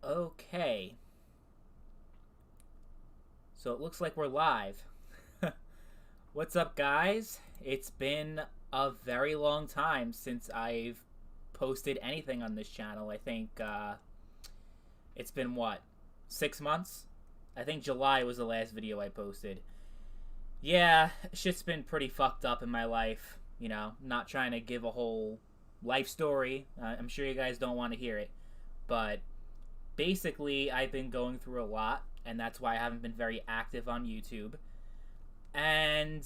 Okay, so it looks like we're live. What's up, guys? It's been a very long time since I've posted anything on this channel. I think it's been what, 6 months? I think July was the last video I posted. Yeah, shit's been pretty fucked up in my life. Not trying to give a whole life story. I'm sure you guys don't want to hear it, but basically, I've been going through a lot, and that's why I haven't been very active on YouTube. And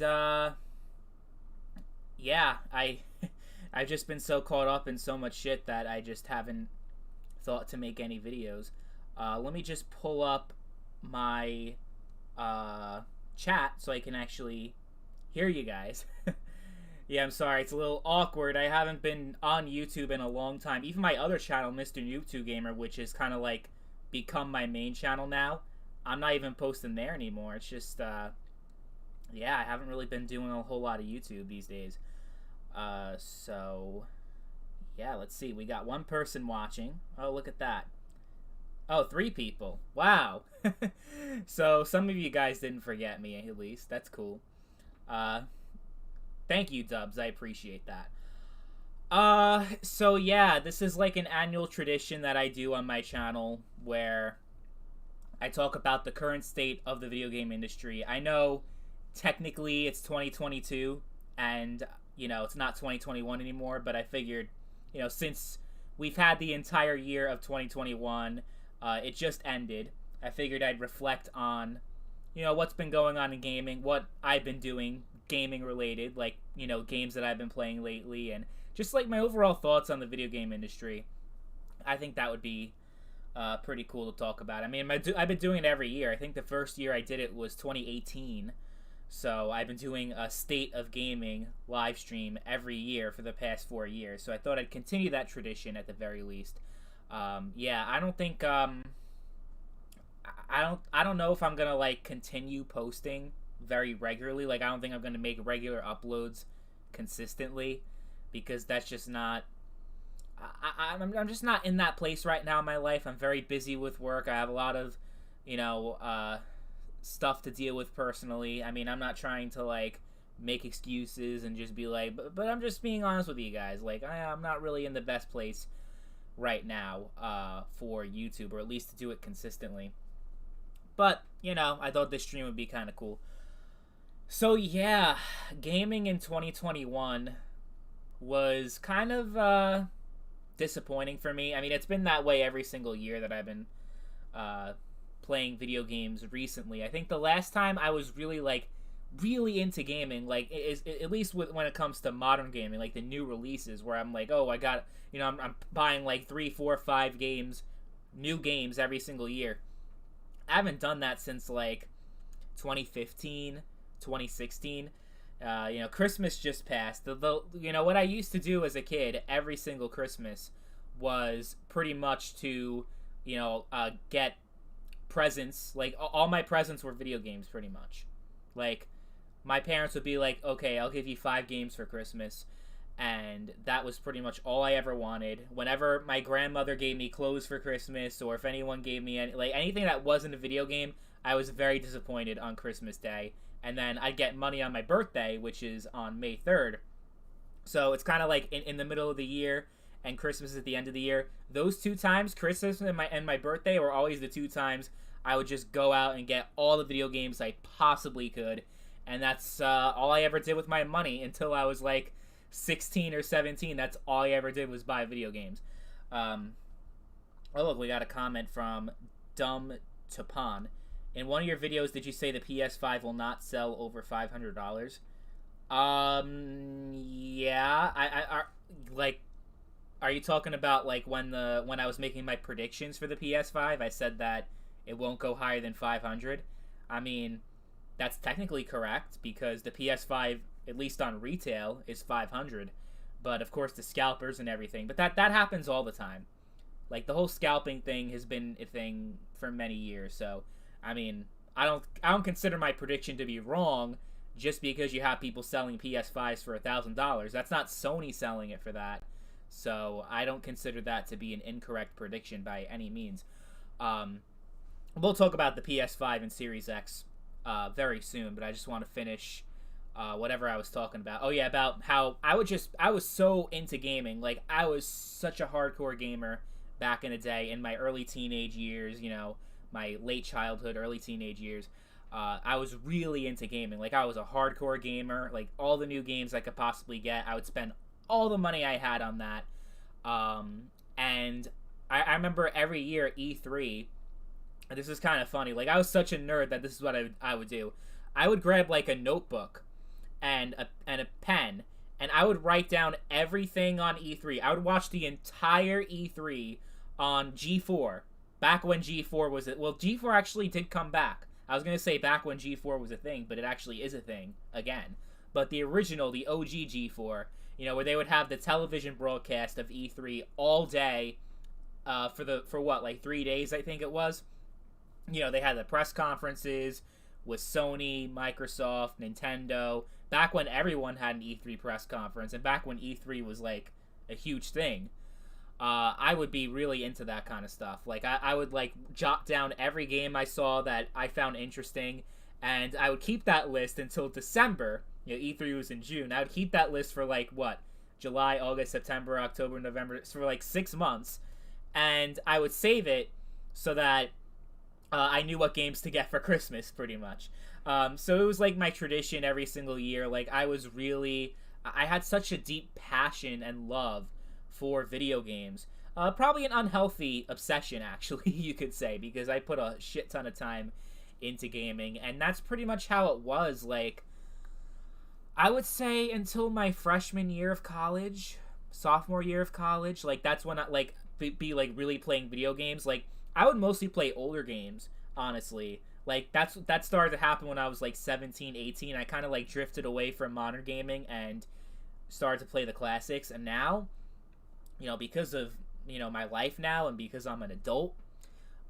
yeah, I've just been so caught up in so much shit that I just haven't thought to make any videos. Let me just pull up my chat so I can actually hear you guys. Yeah, I'm sorry, it's a little awkward. I haven't been on YouTube in a long time. Even my other channel, Mr. YouTube Gamer, which is kind of like become my main channel now, I'm not even posting there anymore. It's just, yeah, I haven't really been doing a whole lot of YouTube these days. So, yeah, let's see. We got one person watching. Oh, look at that. Oh, 3 people. Wow. So, some of you guys didn't forget me, at least. That's cool. Thank you, Dubs. I appreciate that. So yeah, this is like an annual tradition that I do on my channel where I talk about the current state of the video game industry. I know technically it's 2022 and, it's not 2021 anymore, but I figured, since we've had the entire year of 2021, it just ended. I figured I'd reflect on, what's been going on in gaming, what I've been doing gaming related, like, games that I've been playing lately, and just like my overall thoughts on the video game industry. I think that would be pretty cool to talk about. I mean, I've been doing it every year. I think the first year I did it was 2018. So I've been doing a State of Gaming live stream every year for the past 4 years. So I thought I'd continue that tradition at the very least. Yeah, I don't think I don't know if I'm gonna like continue posting very regularly. Like, I don't think I'm gonna make regular uploads consistently because that's just not. I'm just not in that place right now in my life. I'm very busy with work. I have a lot of, stuff to deal with personally. I mean, I'm not trying to like make excuses and just be like, but I'm just being honest with you guys. Like, I'm not really in the best place right now for YouTube, or at least to do it consistently. But I thought this stream would be kind of cool. So yeah, gaming in 2021 was kind of disappointing for me. I mean, it's been that way every single year that I've been playing video games recently. I think the last time I was really into gaming, like, is at least when it comes to modern gaming, like the new releases, where I'm like, oh, I got, I'm buying like 3, 4, 5 games, new games every single year. I haven't done that since like 2015, 2016. Christmas just passed. What I used to do as a kid every single Christmas was pretty much to, get presents. Like, all my presents were video games, pretty much. Like, my parents would be like, okay, I'll give you 5 games for Christmas. And that was pretty much all I ever wanted. Whenever my grandmother gave me clothes for Christmas, or if anyone gave me anything that wasn't a video game, I was very disappointed on Christmas Day. And then I'd get money on my birthday, which is on May 3rd. So it's kind of like in the middle of the year and Christmas at the end of the year. Those 2 times, Christmas and my birthday, were always the 2 times I would just go out and get all the video games I possibly could. And that's all I ever did with my money until I was like 16 or 17. That's all I ever did was buy video games. Oh, look, we got a comment from Dumb Tapan. In one of your videos, did you say the PS5 will not sell over $500? Yeah. Are you talking about like when I was making my predictions for the PS5? I said that it won't go higher than 500. I mean, that's technically correct because the PS5, at least on retail, is 500. But of course, the scalpers and everything. But that happens all the time. Like, the whole scalping thing has been a thing for many years. So, I mean, I don't consider my prediction to be wrong just because you have people selling PS5s for $1,000. That's not Sony selling it for that. So I don't consider that to be an incorrect prediction by any means. Um, we'll talk about the PS5 and Series X very soon, but I just want to finish whatever I was talking about. Oh yeah, about how I was so into gaming. Like, I was such a hardcore gamer back in the day in my early teenage years, my late childhood, early teenage years. I was really into gaming. Like, I was a hardcore gamer. Like, all the new games I could possibly get, I would spend all the money I had on that. And I remember every year at E3, this is kind of funny. Like, I was such a nerd that this is what I would do. I would grab, like, a notebook and a pen, and I would write down everything on E3. I would watch the entire E3 on G4, back when G4 was it. Well, G4 actually did come back. I was gonna say back when G4 was a thing, but it actually is a thing again. But the original, the OG G4, where they would have the television broadcast of E3 all day, for what, like 3 days, I think it was. They had the press conferences with Sony, Microsoft, Nintendo, back when everyone had an E3 press conference, and back when E3 was, like, a huge thing. I would be really into that kind of stuff. Like, I would, like, jot down every game I saw that I found interesting, and I would keep that list until December. E3 was in June. I would keep that list for, like, what? July, August, September, October, November, for, like, 6 months. And I would save it so that I knew what games to get for Christmas, pretty much. So it was, like, my tradition every single year. Like, I had such a deep passion and love for video games. Probably an unhealthy obsession, actually, you could say, because I put a shit ton of time into gaming, and that's pretty much how it was. Like, I would say until my freshman year of college, sophomore year of college, like, that's when I, like, be like, really playing video games. Like, I would mostly play older games, honestly. Like, that started to happen when I was, like, 17, 18. I kind of, like, drifted away from modern gaming and started to play the classics, and now, because of, my life now, and because I'm an adult,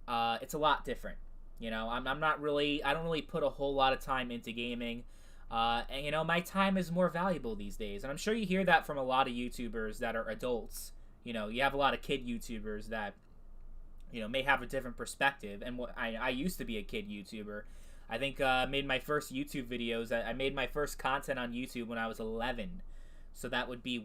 it's a lot different. I'm not really, I don't really put a whole lot of time into gaming, and, my time is more valuable these days, and I'm sure you hear that from a lot of YouTubers that are adults. You have a lot of kid YouTubers that, may have a different perspective, and I used to be a kid YouTuber. I think made my first YouTube videos, I made my first content on YouTube when I was 11, so that would be,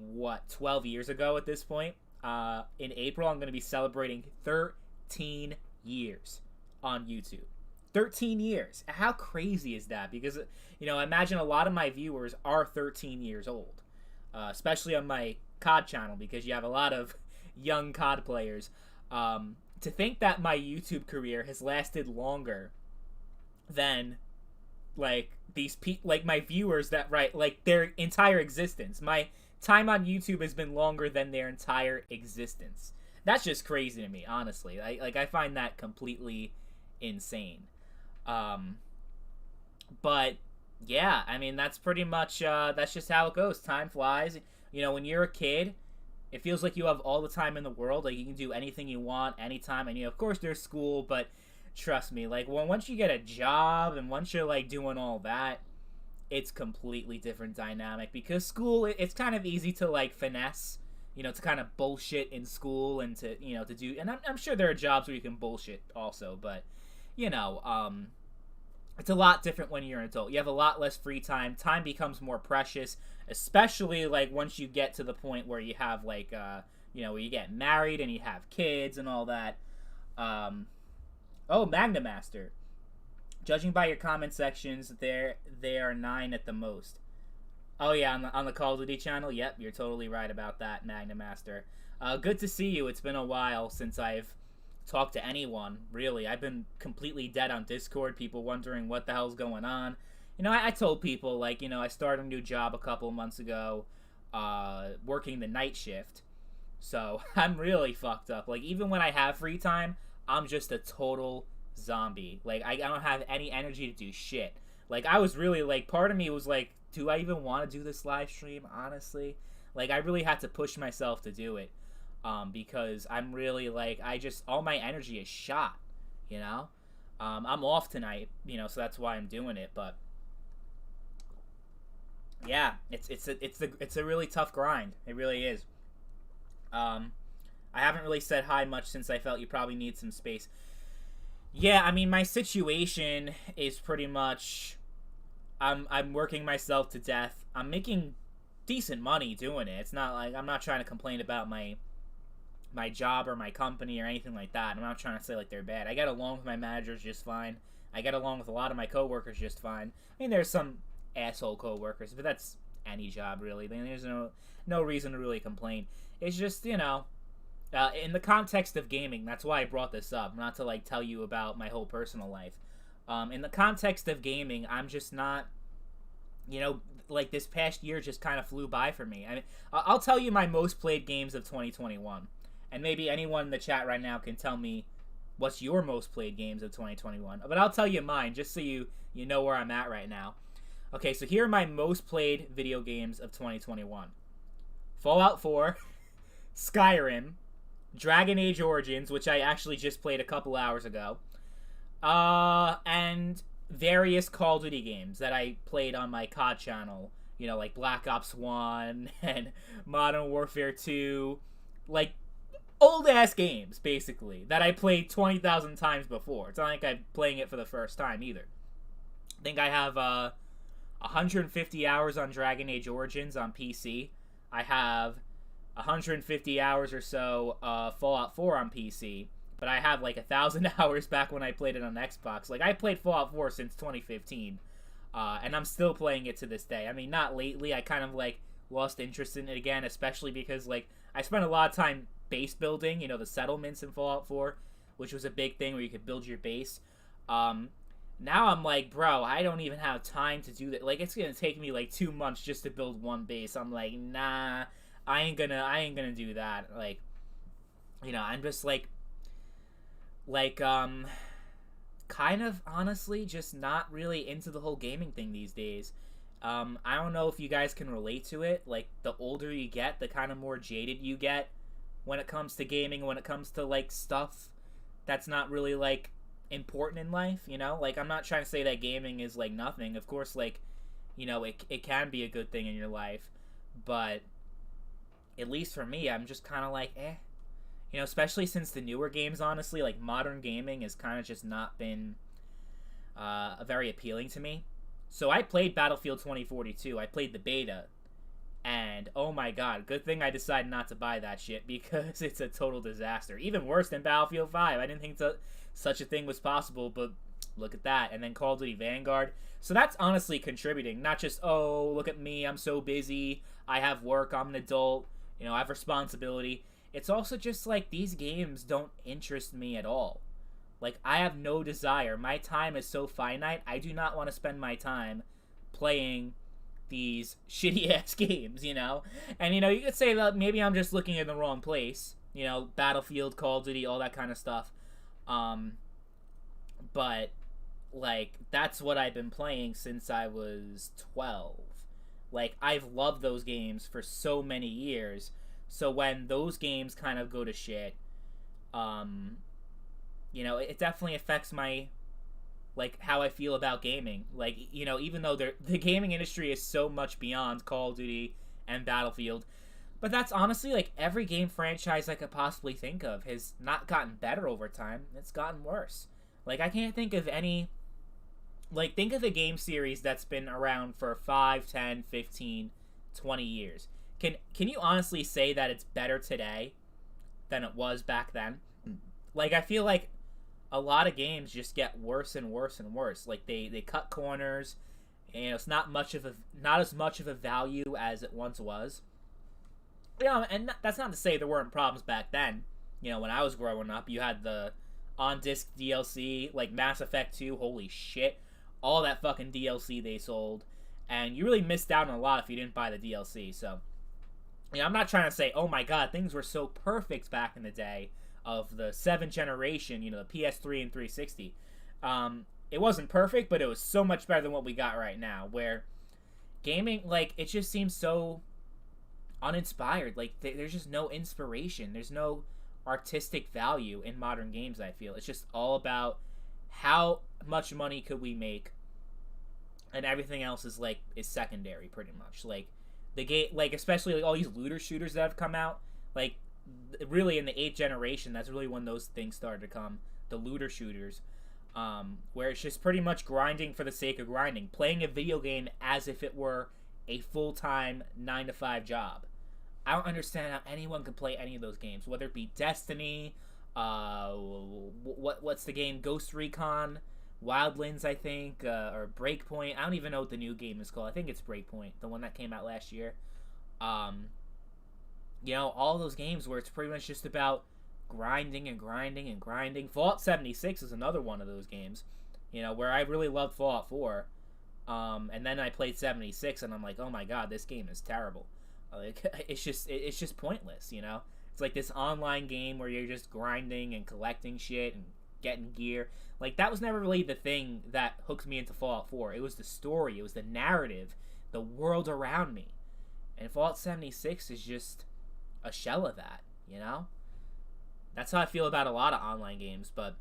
12 years ago at this point. In April, I'm going to be celebrating 13 years on YouTube. 13 years. How crazy is that? Because, I imagine a lot of my viewers are 13 years old, especially on my COD channel, because you have a lot of young COD players. To think that my YouTube career has lasted longer than, like, like, my viewers that, right, like, their entire existence. My time on YouTube has been longer than their entire existence. That's just crazy to me, honestly. I find that completely insane. But yeah, I mean, that's pretty much, that's just how it goes. Time flies. When you're a kid, it feels like you have all the time in the world. Like, you can do anything you want, anytime. And, of course, there's school, but trust me, like, once you get a job and once you're, like, doing all that, it's completely different dynamic. Because school, it's kind of easy to, like, finesse, to kind of bullshit in school and to, to do... And I'm sure there are jobs where you can bullshit also, but, it's a lot different when you're an adult. You have a lot less free time. Time becomes more precious, especially, like, once you get to the point where you have, like, where you get married and you have kids and all that. Oh, Magna Master. Judging by your comment sections, they are 9 at the most. Oh yeah, on the Call of Duty channel. Yep, you're totally right about that, Magna Master. Good to see you. It's been a while since I've talked to anyone, really. I've been completely dead on Discord, people wondering what the hell's going on. I told people, like, I started a new job a couple months ago, working the night shift. So, I'm really fucked up. Like, even when I have free time, I'm just a total zombie. Like, I don't have any energy to do shit. Like, I was really, like, part of me was like, do I even want to do this live stream, honestly? Like, I really had to push myself to do it. Because I'm really, like, all my energy is shot, I'm off tonight, so that's why I'm doing it, but yeah, it's a really tough grind. It really is. I haven't really said hi much since I felt you probably need some space. Yeah, I mean, my situation is pretty much I'm working myself to death. I'm making decent money doing it. It's not like I'm not trying to complain about my job or my company or anything like that. I'm not trying to say like they're bad. I get along with my managers just fine. I get along with a lot of my coworkers just fine. I mean, there's some asshole coworkers, but that's any job really. I mean, there's no reason to really complain. It's just in the context of gaming, that's why I brought this up. Not to like tell you about my whole personal life. In the context of gaming, I'm just not, like this past year just kind of flew by for me. I mean, I'll tell you my most played games of 2021, and maybe anyone in the chat right now can tell me what's your most played games of 2021. But I'll tell you mine just so you know where I'm at right now. Okay, so here are my most played video games of 2021: Fallout 4, Skyrim, Dragon Age Origins, which I actually just played a couple hours ago, and various Call of Duty games that I played on my COD channel. Like Black Ops 1 and Modern Warfare 2, like old ass games basically that I played 20,000 times before. It's not like I'm playing it for the first time either. I think I have 150 hours on Dragon Age Origins on PC. I have 150 hours or so Fallout 4 on PC, but I have like 1,000 hours back when I played it on Xbox. Like I played Fallout 4 since 2015, and I'm still playing it to this day. I mean, not lately. I kind of like lost interest in it again, especially because like I spent a lot of time base building. The settlements in Fallout 4, which was a big thing where you could build your base. Now I'm like, bro, I don't even have time to do that. Like it's gonna take me like 2 months just to build one base. I'm like, nah. I ain't gonna do that. Like, I'm just kind of honestly just not really into the whole gaming thing these days. I don't know if you guys can relate to it. Like, the older you get, the kind of more jaded you get when it comes to gaming, when it comes to like stuff that's not really like important in life. Like I'm not trying to say that gaming is like nothing. Of course, like it can be a good thing in your life, but at least for me, I'm just kind of like, especially since the newer games, honestly, like modern gaming has kind of just not been very appealing to me. So I played Battlefield 2042. I played the beta, and oh my god, good thing I decided not to buy that shit because it's a total disaster. Even worse than Battlefield 5. I didn't think such a thing was possible, but look at that. And then Call of Duty Vanguard. So that's honestly contributing. Not just, oh, look at me, I'm so busy, I have work, I'm an adult, I have responsibility. It's also just like these games don't interest me at all. Like, I have no desire. My time is so finite. I do not want to spend my time playing these shitty ass games, And you could say that maybe I'm just looking in the wrong place. Battlefield, Call of Duty, all that kind of stuff. But like that's what I've been playing since I was 12. Like, I've loved those games for so many years. So when those games kind of go to shit, it definitely affects my, like, how I feel about gaming. Like, even though the gaming industry is so much beyond Call of Duty and Battlefield, but that's honestly, like, every game franchise I could possibly think of has not gotten better over time. It's gotten worse. Like, I can't think of any... Like, think of a game series that's been around for 5, 10, 15, 20 years. Can you honestly say that it's better today than it was back then? Like, I feel like a lot of games just get worse and worse and worse. Like, they cut corners, and it's not as much of a value as it once was. And that's not to say there weren't problems back then. When I was growing up, you had the on-disc DLC, like Mass Effect 2, holy shit. All that fucking DLC they sold. And you really missed out on a lot if you didn't buy the DLC. So, I'm not trying to say, oh my god, things were so perfect back in the day of the 7th generation, the PS3 and 360. It wasn't perfect, but it was so much better than what we got right now. Where gaming, like, it just seems so uninspired. Like, there's just no inspiration. There's no artistic value in modern games, I feel. It's just all about how much money could we make, and everything else is secondary, pretty much. Like, the game, like, especially like all these looter shooters that have come out, like, really in the 8th generation, that's really when those things started to come, the looter shooters. where it's just pretty much grinding for the sake of grinding, playing a video game as if it were a full-time 9 to 5 job. I don't understand how anyone could play any of those games, whether it be Destiny, what's the game, Ghost Recon, Wildlands, I think, or Breakpoint. I don't even know what the new game is called. I think it's Breakpoint, the one that came out last year. All those games where it's pretty much just about grinding and grinding and grinding. Fallout 76 is another one of those games, where I really loved Fallout 4. And then I played 76, and I'm like, oh my god, this game is terrible. Like, it's just pointless, It's like this online game where you're just grinding and collecting shit and getting gear. Like, that was never really the thing that hooked me into Fallout 4. It was the story, it was the narrative, the world around me. And Fallout 76 is just a shell of that, That's how I feel about a lot of online games, but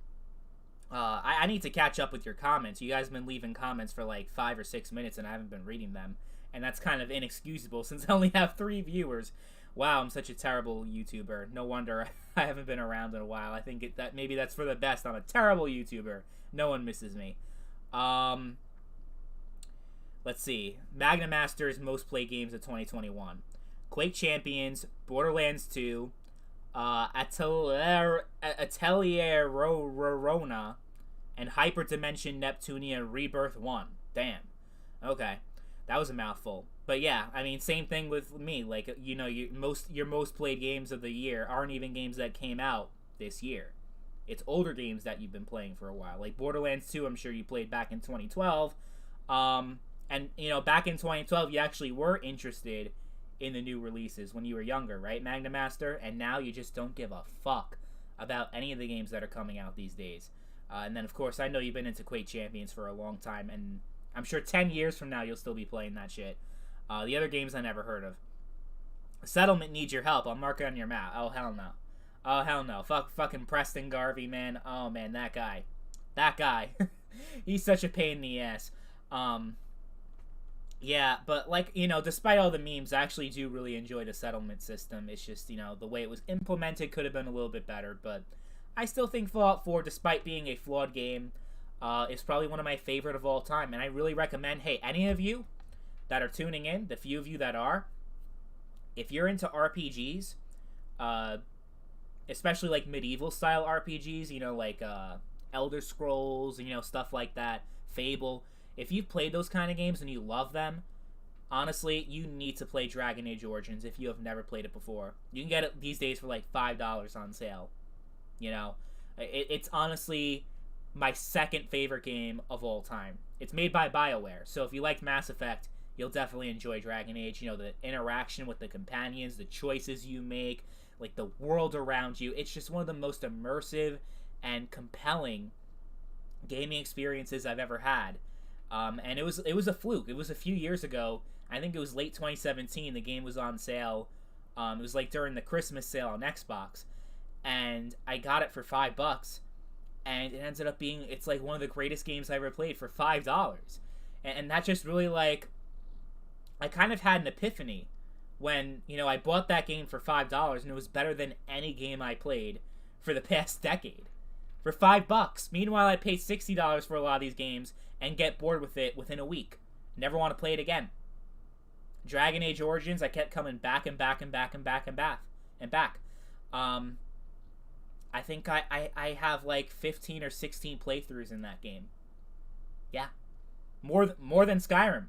I need to catch up with your comments. You guys have been leaving comments for like 5 or 6 minutes, and I haven't been reading them. And that's kind of inexcusable since I only have 3 viewers. Wow, I'm such a terrible YouTuber. No wonder I haven't been around in a while. I think that maybe that's for the best. I'm a terrible YouTuber. No one misses me. Let's see. Magnum Masters most played games of 2021. Quake Champions, Borderlands 2, Atelier Rorona, and Hyperdimension Neptunia Rebirth 1. Damn. Okay. That was a mouthful. But yeah, I mean, same thing with me. Like, your most played games of the year aren't even games that came out this year. It's older games that you've been playing for a while. Like Borderlands 2, I'm sure you played back in 2012. And, back in 2012, you actually were interested in the new releases when you were younger, right, Magnum Master? And now you just don't give a fuck about any of the games that are coming out these days. And then, of course, I know you've been into Quake Champions for a long time, and I'm sure 10 years from now you'll still be playing that shit. The other games I never heard of. Settlement needs your help. I'll mark it on your map. Oh, hell no. Oh, hell no. Fucking Preston Garvey, man. Oh, man, that guy. That guy. He's such a pain in the ass. Yeah, but, despite all the memes, I actually do really enjoy the settlement system. It's just, the way it was implemented could have been a little bit better, but I still think Fallout 4, despite being a flawed game, is probably one of my favorite of all time, and I really recommend, hey, any of you that are tuning in, the few of you that are, if you're into RPGs, especially, like, medieval-style RPGs, like, Elder Scrolls, stuff like that, Fable. If you've played those kind of games and you love them, honestly, you need to play Dragon Age Origins if you have never played it before. You can get it these days for like $5 on sale. It's honestly my second favorite game of all time. It's made by BioWare, so if you like Mass Effect, you'll definitely enjoy Dragon Age. The interaction with the companions, the choices you make, like the world around you. It's just one of the most immersive and compelling gaming experiences I've ever had. And it was a fluke. It was a few years ago. I think it was late 2017. The game was on sale. It was like during the Christmas sale on Xbox, and I got it for $5. And it ended up being, it's like one of the greatest games I ever played for $5. And that just really, like, I kind of had an epiphany when, I bought that game for $5, and it was better than any game I played for the past decade. For $5. Meanwhile, I paid $60 for a lot of these games and get bored with it within a week. Never want to play it again. Dragon Age Origins, I kept coming back and back and back and back and back and back. I think I have like 15 or 16 playthroughs in that game. Yeah. More than Skyrim.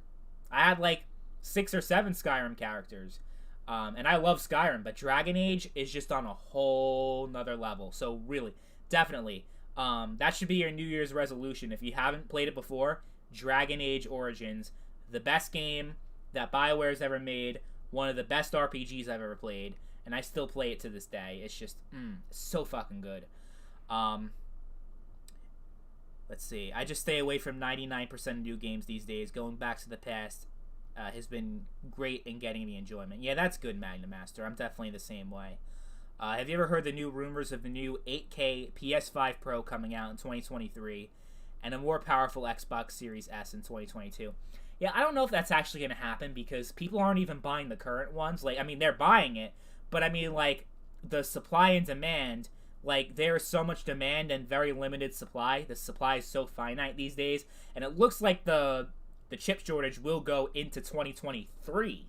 I had like 6 or 7 Skyrim characters. And I love Skyrim, but Dragon Age is just on a whole nother level. So really, definitely, that should be your New Year's resolution. If you haven't played it before, Dragon Age Origins, the best game that BioWare's ever made, one of the best RPGs I've ever played, and I still play it to this day. It's just so fucking good. Let's see. I just stay away from 99% of new games these days. Going back to the past has been great in getting the enjoyment. Yeah, that's good, Magnum Master. I'm definitely the same way. Have you ever heard the new rumors of the new 8K PS5 Pro coming out in 2023 and a more powerful Xbox Series S in 2022? Yeah, I don't know if that's actually going to happen because people aren't even buying the current ones. Like, I mean, they're buying it, but I mean, like, the supply and demand Like, there is so much demand and very limited supply. The supply is so finite these days, and it looks like the chip shortage will go into 2023.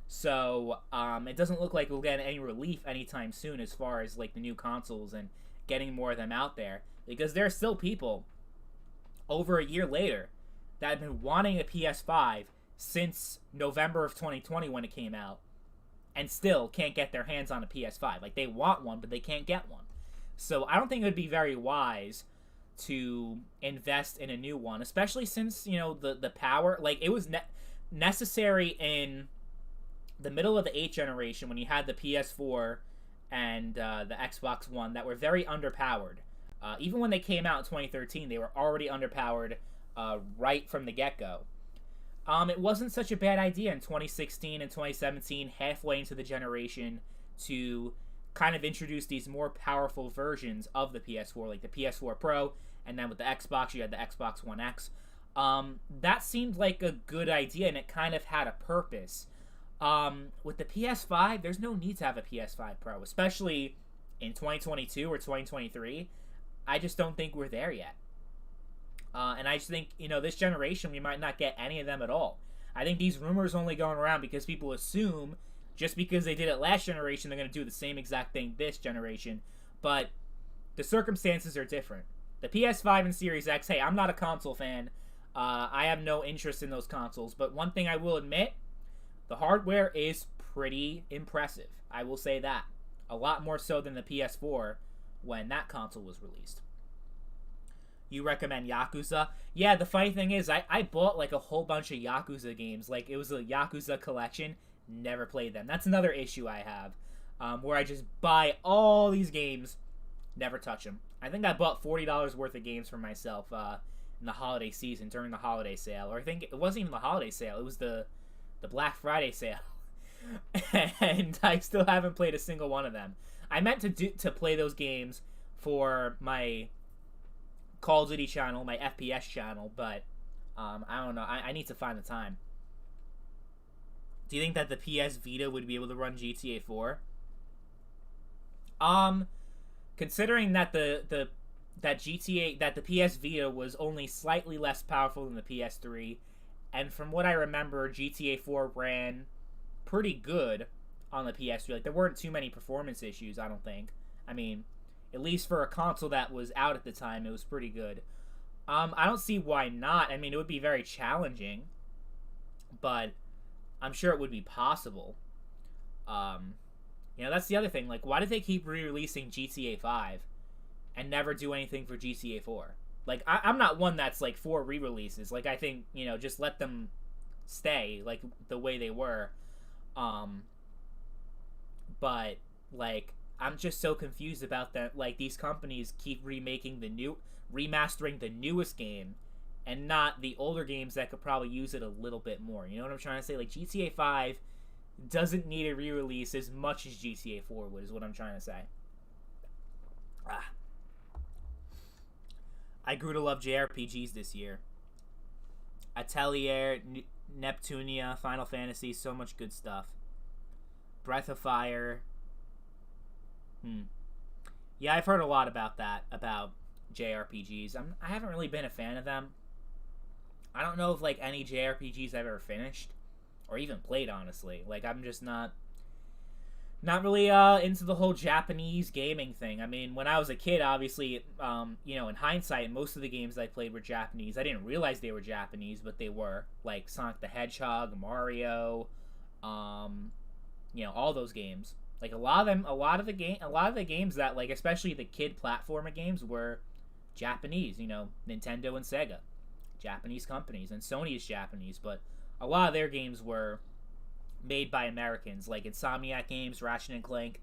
So it doesn't look like we'll get any relief anytime soon as far as like the new consoles and getting more of them out there, because there are still people over a year later that have been wanting a PS5 since November of 2020 when it came out, and still can't get their hands on a PS5. Like, they want one, but they can't get one. So I don't think it would be very wise to invest in a new one, especially since, you know, the power, like, it was necessary in the middle of the 8th generation when you had the PS4 and the Xbox One that were very underpowered. Even when they came out in 2013, they were already underpowered right from the get-go. It wasn't such a bad idea in 2016 and 2017, halfway into the generation, to kind of introduce these more powerful versions of the PS4, like the PS4 Pro, and then with the Xbox, you had the Xbox One X. That seemed like a good idea, and it kind of had a purpose. With the PS5, there's no need to have a PS5 Pro, especially in 2022 or 2023. I just don't think we're there yet. And I just think, you know, this generation, we might not get any of them at all. I think these rumors only going around because people assume just because they did it last generation, they're going to do the same exact thing this generation. But the circumstances are different. The PS5 and Series X, hey, I'm not a console fan. I have no interest in those consoles. But one thing I will admit, the hardware is pretty impressive. I will say that. A lot more so than the PS4 when that console was released. You recommend Yakuza? Yeah, the funny thing is, I bought like a whole bunch of Yakuza games. Like, it was a Yakuza collection. Never played them. That's another issue I have, where I just buy all these games, never touch them. I think I bought $40 worth of games for myself in the holiday season, during the holiday sale. Or I think it wasn't even the holiday sale. It was the Black Friday sale. And I still haven't played a single one of them. I meant to play those games for my Call of Duty channel, my FPS channel, but I don't know. I need to find the time. Do you think that the PS Vita would be able to run GTA 4? Considering that the PS Vita was only slightly less powerful than the PS3, and from what I remember, GTA 4 ran pretty good on the PS3. Like, there weren't too many performance issues, I don't think. I mean, at least for a console that was out at the time, it was pretty good. I don't see why not. I mean, it would be very challenging, but I'm sure it would be possible. You know, that's the other thing. Like, why did they keep re-releasing GTA 5 and never do anything for GTA 4? Like, I'm not one that's, like, for re-releases. Like, I think, you know, just let them stay, like, the way they were. But, like, I'm just so confused about that. Like, these companies keep remastering the newest game, and not the older games that could probably use it a little bit more. You know what I'm trying to say? Like, GTA 5 doesn't need a re-release as much as GTA 4 would, is what I'm trying to say. I grew to love JRPGs this year. Atelier, Neptunia, Final Fantasy, so much good stuff. Breath of Fire. Yeah, I've heard a lot about that, about JRPGs. I haven't really been a fan of them. I don't know if, like, any JRPGs I've ever finished, or even played, honestly. Like, I'm just not really into the whole Japanese gaming thing. I mean, when I was a kid, obviously, you know, in hindsight, most of the games I played were Japanese. I didn't realize they were Japanese, but they were. Like Sonic the Hedgehog, Mario, you know, all those games. Like, a lot of the games that, like, especially the kid platformer games, were Japanese. You know, Nintendo and Sega, Japanese companies, and Sony is Japanese, but a lot of their games were made by Americans. Like Insomniac Games, Ratchet and Clank,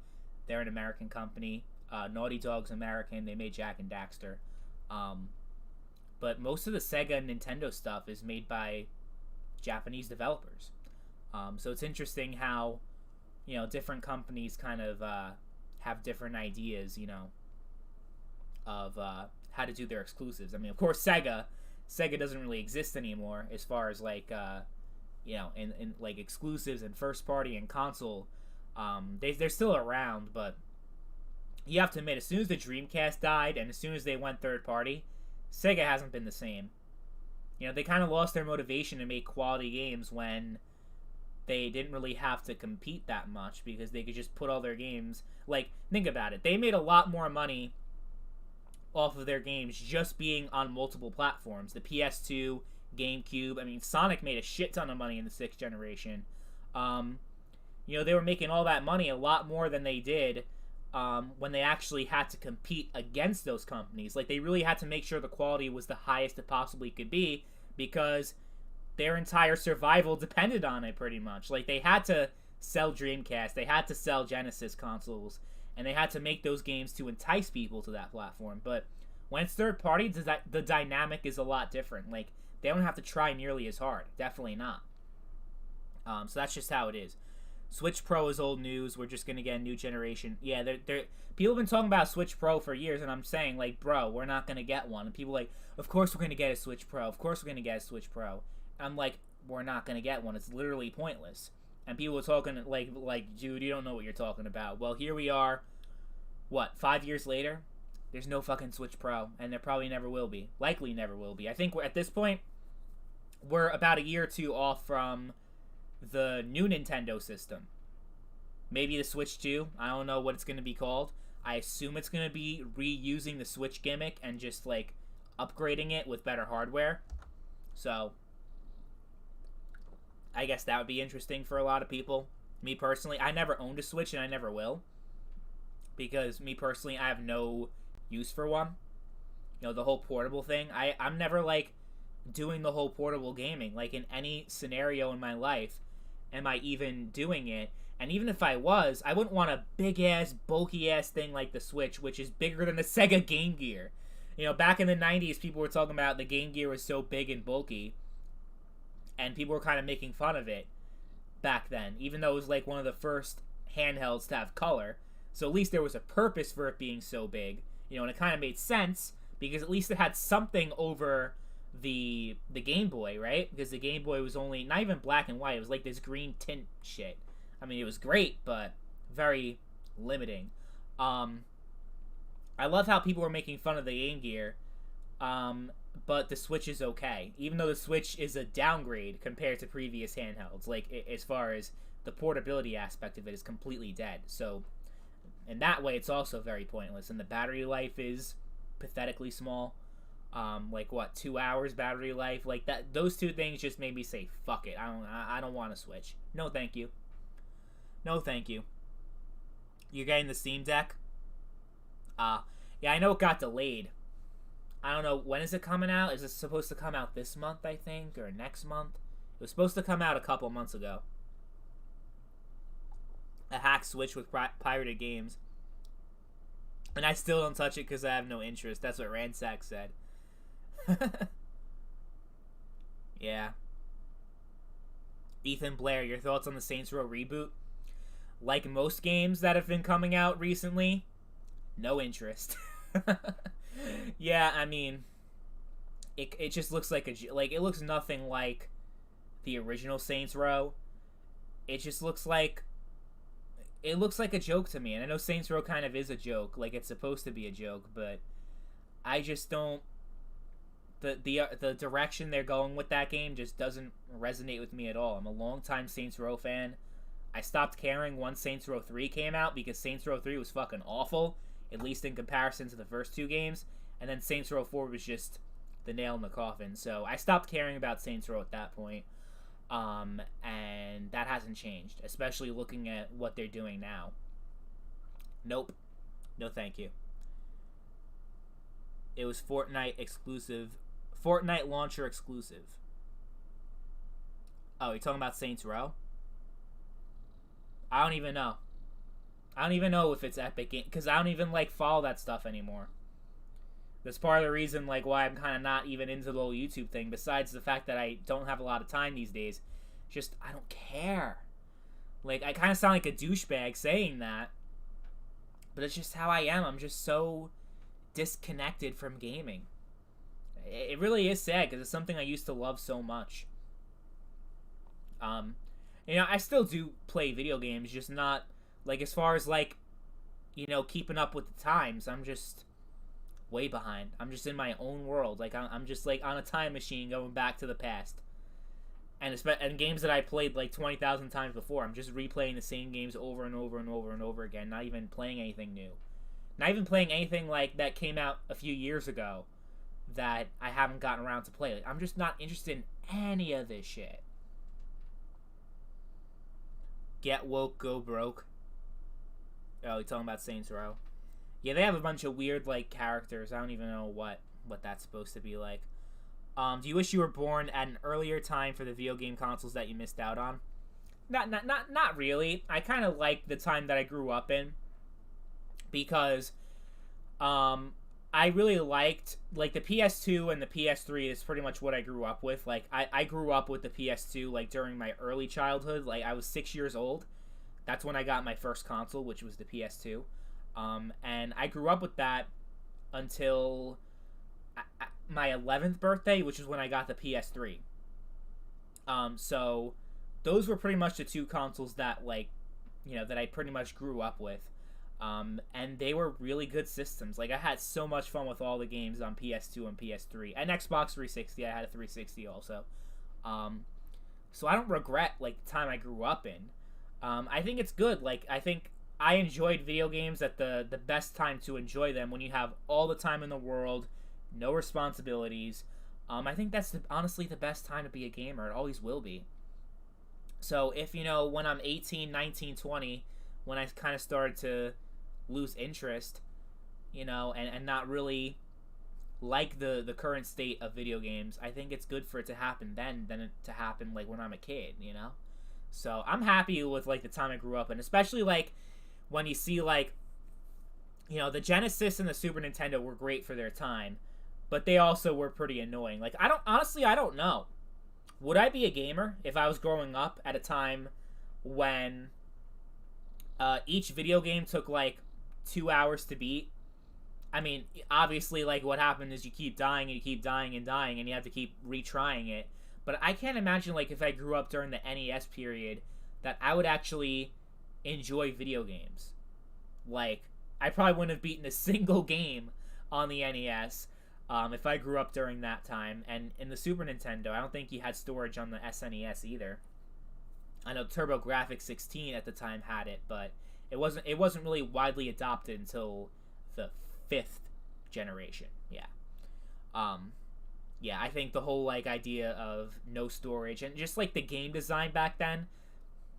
they're an American company. Naughty Dog's American. They made Jak and Daxter. But most of the Sega and Nintendo stuff is made by Japanese developers. So it's interesting how, you know, different companies kind of have different ideas, you know, of how to do their exclusives. I mean, of course, Sega doesn't really exist anymore as far as, like, you know, in like exclusives and first party and console. They're still around, but you have to admit, as soon as the Dreamcast died and as soon as they went third party, Sega hasn't been the same. You know, they kind of lost their motivation to make quality games when they didn't really have to compete that much because they could just put all their games. Like, think about it. They made a lot more money off of their games just being on multiple platforms. The PS2, GameCube. I mean, Sonic made a shit ton of money in the 6th generation. You know, they were making all that money, a lot more than they did when they actually had to compete against those companies. Like, they really had to make sure the quality was the highest it possibly could be because their entire survival depended on it, pretty much. Like, they had to sell Dreamcast, they had to sell Genesis consoles, and they had to make those games to entice people to that platform. But when it's third party, the dynamic is a lot different. Like, they don't have to try nearly as hard. Definitely not. So that's just how it is. Switch Pro is old news. We're just gonna get a new generation. Yeah, people have been talking about Switch Pro for years, and I'm saying, like, bro, we're not gonna get one. And people are like, of course we're gonna get a Switch Pro. Of course we're gonna get a Switch Pro. I'm like, we're not gonna get one. It's literally pointless. And people are talking like, dude, you don't know what you're talking about. Well, here we are. What, 5 years later? There's no fucking Switch Pro, and there probably never will be. Likely never will be. I think at this point, we're about a year or two off from the new Nintendo system. Maybe the Switch 2. I don't know what it's going to be called. I assume it's going to be reusing the Switch gimmick and just, like, upgrading it with better hardware. So, I guess that would be interesting for a lot of people. Me personally, I never owned a Switch and I never will. Because me personally, I have no use for one. You know, the whole portable thing. I'm never, like, doing the whole portable gaming. Like, in any scenario in my life, am I even doing it? And even if I was, I wouldn't want a big-ass, bulky-ass thing like the Switch, which is bigger than the Sega Game Gear. You know, back in the 90s, people were talking about the Game Gear was so big and bulky, and people were kind of making fun of it back then, even though it was, like, one of the first handhelds to have color. So at least there was a purpose for it being so big, you know, and it kind of made sense, because at least it had something over the Game Boy, right? Because the Game Boy was only, not even black and white, it was like this green tint shit. I mean, it was great, but very limiting. I love how people were making fun of the Game Gear, but the Switch is okay. Even though the Switch is a downgrade compared to previous handhelds. Like, as far as the portability aspect of it is completely dead. So, in that way, it's also very pointless. And the battery life is pathetically small. Like, what, 2 hours battery life? Like, that. Those two things just made me say, fuck it. I don't want to Switch. No, thank you. No, thank you. You're getting the Steam Deck? Yeah, I know it got delayed. I don't know, when is it coming out? Is it supposed to come out this month, I think, or next month? It was supposed to come out a couple months ago. A hack Switch with pirated games. And I still don't touch it because I have no interest. That's what Ransack said. Yeah. Ethan Blair, your thoughts on the Saints Row reboot? Like most games that have been coming out recently, no interest. Yeah, I mean, it just looks like it looks nothing like the original Saints Row. It just looks like a joke to me. And I know Saints Row kind of is a joke, like it's supposed to be a joke, but I just don't. The direction they're going with that game just doesn't resonate with me at all. I'm a longtime Saints Row fan. I stopped caring once Saints Row 3 came out because Saints Row 3 was fucking awful, at least in comparison to the first two games. And then Saints Row 4 was just the nail in the coffin. So I stopped caring about Saints Row at that point. And that hasn't changed, especially looking at what they're doing now. Nope. No thank you. It was Fortnite exclusive. Fortnite launcher exclusive. Oh, you're talking about Saints Row? I don't even know. I don't even know if it's Epic Game, because I don't even, like, follow that stuff anymore. That's part of the reason, like, why I'm kind of not even into the whole YouTube thing, besides the fact that I don't have a lot of time these days. Just, I don't care. Like, I kind of sound like a douchebag saying that, but it's just how I am. I'm just so disconnected from gaming. It really is sad, because it's something I used to love so much. You know, I still do play video games, just not, like, as far as, like, keeping up with the times. I'm just way behind. I'm just in my own world. Like I'm just like on a time machine going back to the past. And games that I played like 20,000 times before, I'm just replaying the same games over and over and over and over again. Not even playing anything new. Not even playing anything like that came out a few years ago that I haven't gotten around to play. Like, I'm just not interested in any of this shit. Get woke, go broke. Oh, you're talking about Saints Row. Yeah, they have a bunch of weird like characters. I don't even know what that's supposed to be like. Do you wish you were born at an earlier time for the video game consoles that you missed out on? Not really. I kind of like the time that I grew up in because I really liked like the PS2 and the PS3 is pretty much what I grew up with. Like I grew up with the PS2 like during my early childhood. Like I was 6 years old. That's when I got my first console, which was the PS2. And I grew up with that until my 11th birthday, which is when I got the PS3. So those were pretty much the two consoles that that I pretty much grew up with. And they were really good systems. Like I had so much fun with all the games on PS2 and PS3 and Xbox 360. I had a 360 also. So I don't regret like the time I grew up in. I think it's good. Like I think I enjoyed video games at the best time to enjoy them when you have all the time in the world. No responsibilities. I think that's honestly the best time to be a gamer. It always will be. So if, when I'm 18, 19, 20, when I kind of started to lose interest, and not really like the current state of video games, I think it's good for it to happen then than it to happen like when I'm a kid, So I'm happy with like the time I grew up in, especially like when you see like, the Genesis and the Super Nintendo were great for their time. But they also were pretty annoying. Like, I don't know. Would I be a gamer if I was growing up at a time when each video game took, like, 2 hours to beat? I mean, obviously, like, what happened is you keep dying and you keep dying and dying and you have to keep retrying it. But I can't imagine, like, if I grew up during the NES period that I would actually enjoy video games. Like, I probably wouldn't have beaten a single game on the NES. If I grew up during that time. And in the Super Nintendo, I don't think you had storage on the SNES either. I know TurboGrafx 16 at the time had it, but it wasn't really widely adopted until the 5th generation. Yeah. Yeah, I think the whole like idea of no storage and just like the game design back then,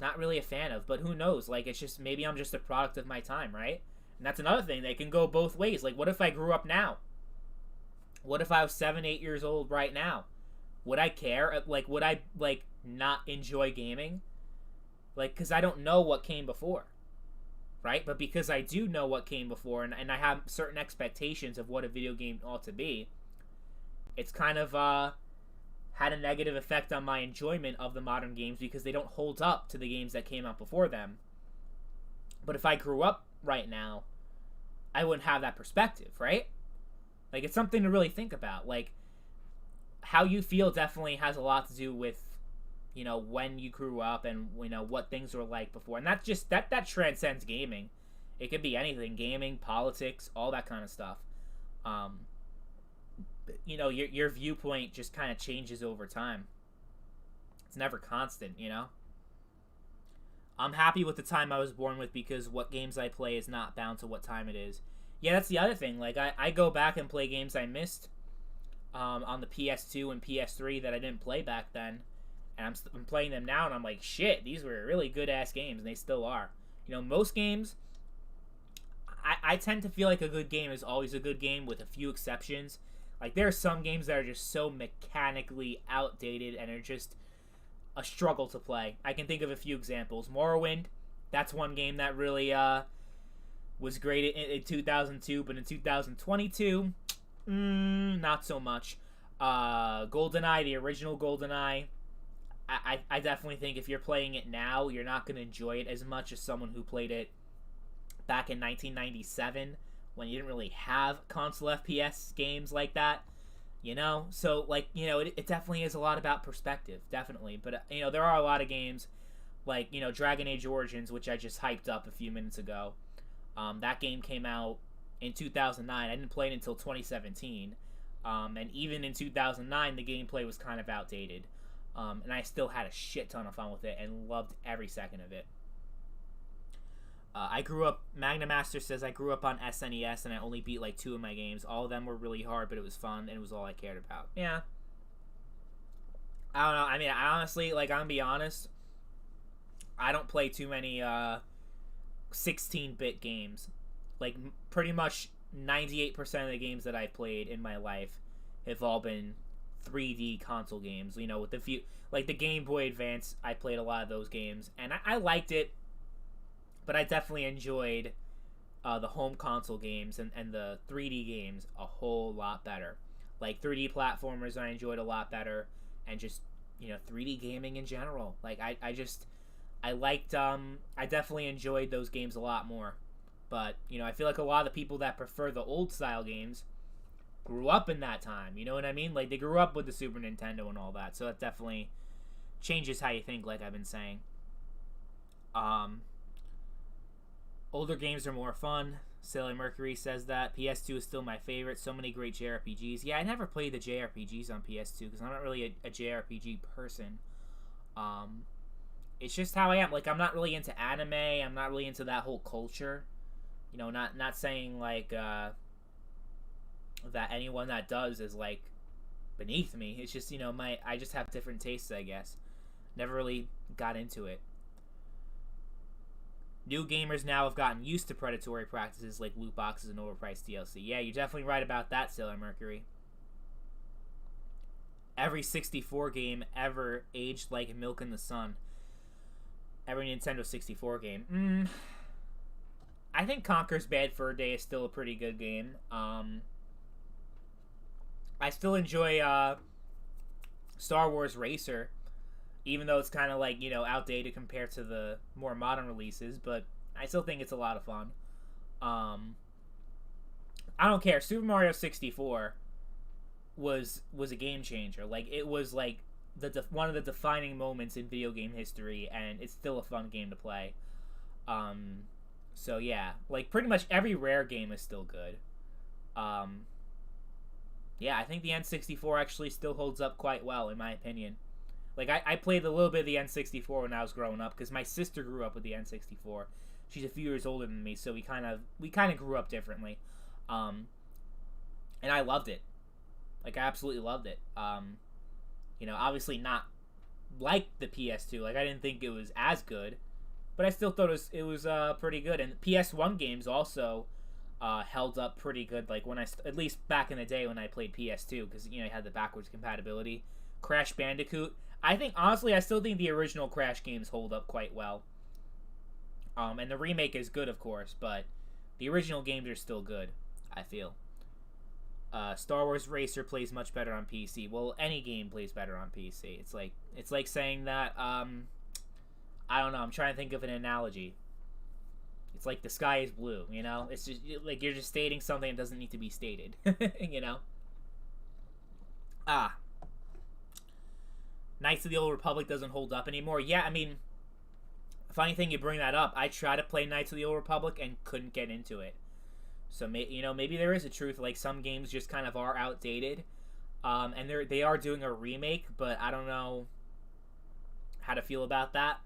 not really a fan of, but who knows? Like it's just maybe I'm just a product of my time, right? And that's another thing. They can go both ways. Like what if I grew up now? What if I was 7, 8 years old right now? Would I care? Like, would I, like, not enjoy gaming? Like, because I don't know what came before, right? But because I do know what came before, and I have certain expectations of what a video game ought to be, it's kind of had a negative effect on my enjoyment of the modern games because they don't hold up to the games that came out before them. But if I grew up right now, I wouldn't have that perspective, right? Like, it's something to really think about. Like, how you feel definitely has a lot to do with, when you grew up and, what things were like before. And that's just, that transcends gaming. It could be anything. Gaming, politics, all that kind of stuff. Your viewpoint just kind of changes over time. It's never constant, I'm happy with the time I was born with because what games I play is not bound to what time it is. Yeah, that's the other thing. Like, I go back and play games I missed on the PS2 and PS3 that I didn't play back then. And I'm playing them now, and I'm like, shit, these were really good-ass games, and they still are. Most games, I tend to feel like a good game is always a good game with a few exceptions. Like, there are some games that are just so mechanically outdated and are just a struggle to play. I can think of a few examples. Morrowind, that's one game that really was great in 2002, but in 2022, not so much. GoldenEye, the original GoldenEye, I definitely think if you're playing it now, you're not going to enjoy it as much as someone who played it back in 1997 when you didn't really have console FPS games like that, So, like, it definitely is a lot about perspective, definitely. But, there are a lot of games like, Dragon Age Origins, which I just hyped up a few minutes ago. That game came out in 2009. I didn't play it until 2017. And even in 2009, the gameplay was kind of outdated. And I still had a shit ton of fun with it and loved every second of it. I grew up, Magna Master says, I grew up on SNES and I only beat like 2 of my games. All of them were really hard, but it was fun and it was all I cared about. Yeah. I don't know. I mean, I honestly, like, I'm gonna be honest, I don't play too many 16-bit games. Like, pretty much 98% of the games that I've played in my life have all been 3D console games. You know, with the few, like the Game Boy Advance, I played a lot of those games, and I liked it, but I definitely enjoyed the home console games and the 3D games a whole lot better. Like 3D platformers, I enjoyed a lot better, and just, you know, 3D gaming in general. Like I liked, I definitely enjoyed those games a lot more. But, you know, I feel like a lot of the people that prefer the old style games grew up in that time. You know what I mean? Like, they grew up with the Super Nintendo and all that. So that definitely changes how you think, like I've been saying. Older games are more fun. Sailor Mercury says that. PS2 is still my favorite. So many great JRPGs. Yeah, I never played the JRPGs on PS2 because I'm not really a JRPG person. It's just how I am. Like, I'm not really into anime. I'm not really into that whole culture. You know, not saying, like, that anyone that does is, like, beneath me. It's just, you know, I just have different tastes, I guess. Never really got into it. New gamers now have gotten used to predatory practices like loot boxes and overpriced DLC. Yeah, you're definitely right about that, Sailor Mercury. Every 64 game ever aged like milk in the sun. Every Nintendo 64 game. I think Conker's Bad Fur Day is still a pretty good game. I still enjoy Star Wars Racer, even though it's kind of like, you know, outdated compared to the more modern releases, but I still think it's a lot of fun. I don't care. Super Mario 64 was a game changer. Like, it was like one of the defining moments in video game history, and it's still a fun game to play. So yeah, like pretty much every Rare game is still good. Yeah, I think the N64 actually still holds up quite well, in my opinion. Like, I played a little bit of the N64 when I was growing up, because my sister grew up with the N64. She's a few years older than me, so we kind of grew up differently. And I loved it. Like, I absolutely loved it. You know, obviously not like the PS2. Like, I didn't think it was as good, but I still thought it was pretty good. And PS1 games also held up pretty good. Like, when at least back in the day when I played PS2, because, you know, you had the backwards compatibility. Crash Bandicoot. Honestly, I still think the original Crash games hold up quite well. And the remake is good, of course, but the original games are still good, I feel. Star Wars Racer plays much better on PC. Well, any game plays better on PC. It's like saying that, I don't know, I'm trying to think of an analogy. It's like the sky is blue, you know? It's just, like, you're just stating something that doesn't need to be stated, you know? Knights of the Old Republic doesn't hold up anymore. Yeah, I mean, funny thing you bring that up. I tried to play Knights of the Old Republic and couldn't get into it. So, you know, maybe there is a truth. Like, some games just kind of are outdated. And they are doing a remake, but I don't know how to feel about that.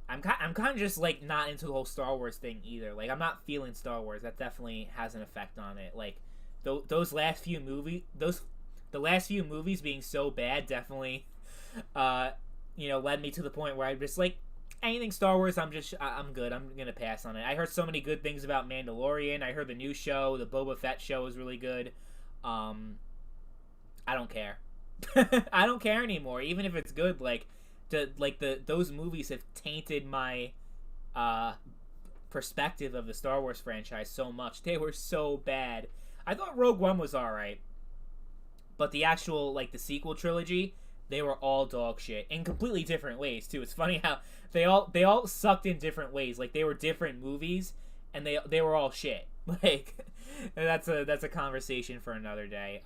I'm kind of just, like, not into the whole Star Wars thing either. Like, I'm not feeling Star Wars. That definitely has an effect on it. Like, those last few movies, the last few movies being so bad definitely, you know, led me to the point where I'm just like, anything Star Wars, I'm good. I'm gonna pass on it. I heard so many good things about Mandalorian. I heard the new show, the Boba Fett show, is really good. I don't care. I don't care anymore, even if it's good. Like, those movies have tainted my perspective of the Star Wars franchise so much. They were so bad. I thought Rogue One was alright, but the actual, like, the sequel trilogy, they were all dog shit in completely different ways too. It's funny how they all sucked in different ways. Like, they were different movies, and they were all shit. Like, that's a conversation for another day.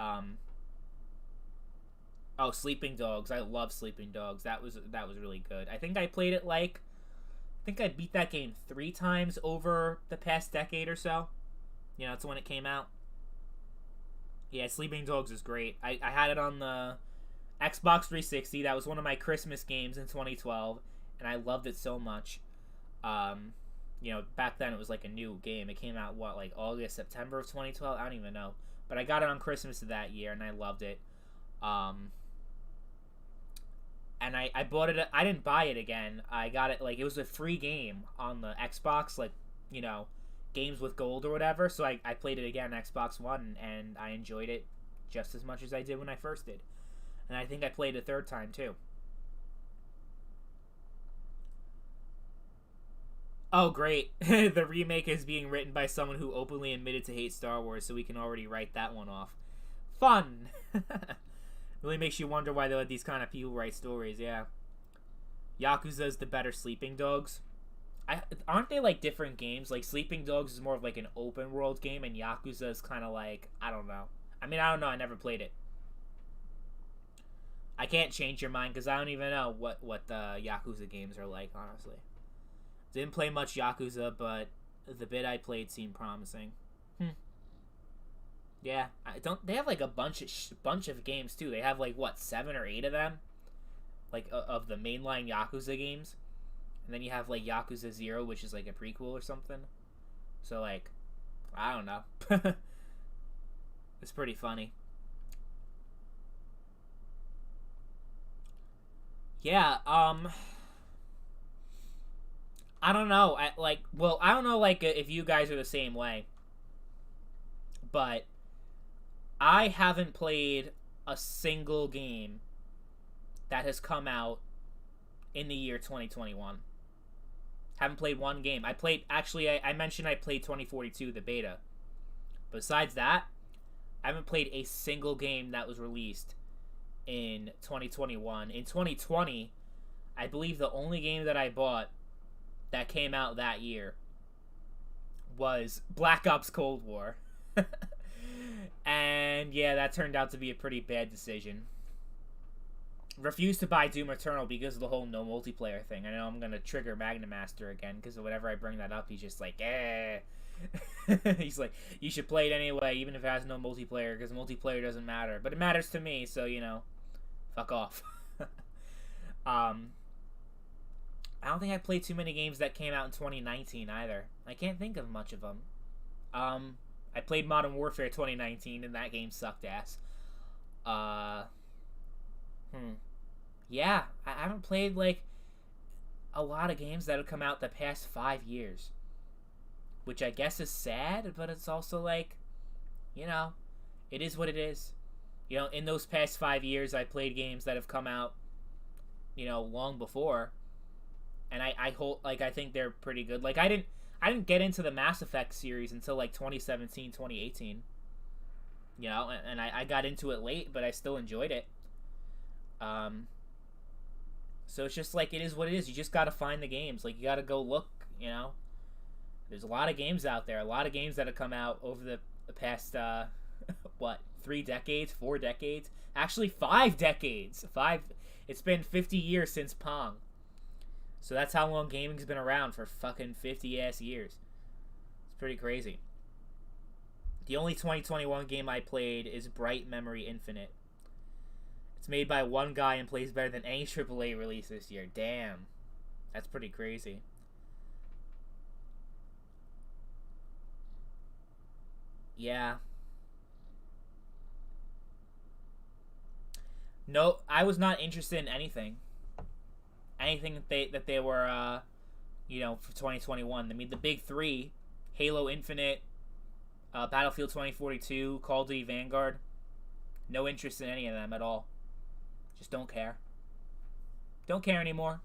Sleeping Dogs. I love Sleeping Dogs. That was really good. I think I played it like think I beat that game 3 times over the past decade or so. You know, that's when it came out. Yeah, Sleeping Dogs is great. I had it on the Xbox 360. That was one of my Christmas games in 2012, and I loved it so much. You know, back then it was like a new game. It came out, what, like August, September of 2012? I don't even know. But I got it on Christmas of that year, and I loved it. And I bought it. I didn't buy it again. I got it, like, it was a free game on the Xbox, like, you know, games with gold or whatever. So I played it again on Xbox One, and I enjoyed it just as much as I did when I first did. And I think I played a third time, too. Oh, great. The remake is being written by someone who openly admitted to hate Star Wars, so we can already write that one off. Fun! Really makes you wonder why they let these kind of people write stories, yeah. Yakuza's the better Sleeping Dogs. Aren't they like different games? Like Sleeping Dogs is more of like an open world game, and Yakuza is kind of like, I don't know. I mean, I don't know. I never played it. I can't change your mind because I don't even know what the Yakuza games are like, honestly. Didn't play much Yakuza, but the bit I played seemed promising. Yeah, they have like a bunch of games too. They have like what, 7 or 8 of them, like of the mainline Yakuza games, and then you have like Yakuza 0, which is like a prequel or something. So like, I don't know. It's pretty funny. Yeah, I don't know. I don't know like if you guys are the same way, but I haven't played a single game that has come out in the year 2021. Haven't played one game. I mentioned I played 2042, the beta. Besides that, I haven't played a single game that was released in 2021. In 2020, I believe the only game that I bought that came out that year was Black Ops Cold War. And yeah, that turned out to be a pretty bad decision. Refused to buy Doom Eternal because of the whole no multiplayer thing. I know I'm gonna trigger Magnum Master again because whenever I bring that up, he's just like, eh. He's like, you should play it anyway, even if it has no multiplayer, because multiplayer doesn't matter. But it matters to me, so you know, fuck off. I don't think I played too many games that came out in 2019 either. I can't think of much of them. I played Modern Warfare 2019, and that game sucked ass. Yeah, I haven't played, like, a lot of games that have come out the past 5 years. Which I guess is sad, but it's also, like, you know, it is what it is. You know, in those past 5 years, I played games that have come out, you know, long before. And I think they're pretty good. Like, I didn't get into the Mass Effect series until like 2017, 2018. You know, and I got into it late, but I still enjoyed it. So it's just like, it is what it is. You just gotta find the games. Like, you gotta go look, you know. There's a lot of games out there. A lot of games that have come out over the past, 3 decades? 4 decades? Actually, 5 decades. It's been 50 years since Pong. So that's how long gaming's been around, for fucking 50-ass years. It's pretty crazy. The only 2021 game I played is Bright Memory Infinite. It's made by one guy and plays better than any AAA release this year. Damn. That's pretty crazy. Yeah. No, I was not interested in anything. Anything that they were, you know, for 2021. I mean, the big 3, Halo Infinite, Battlefield 2042, Call of Duty Vanguard. No interest in any of them at all. Just don't care. Don't care anymore.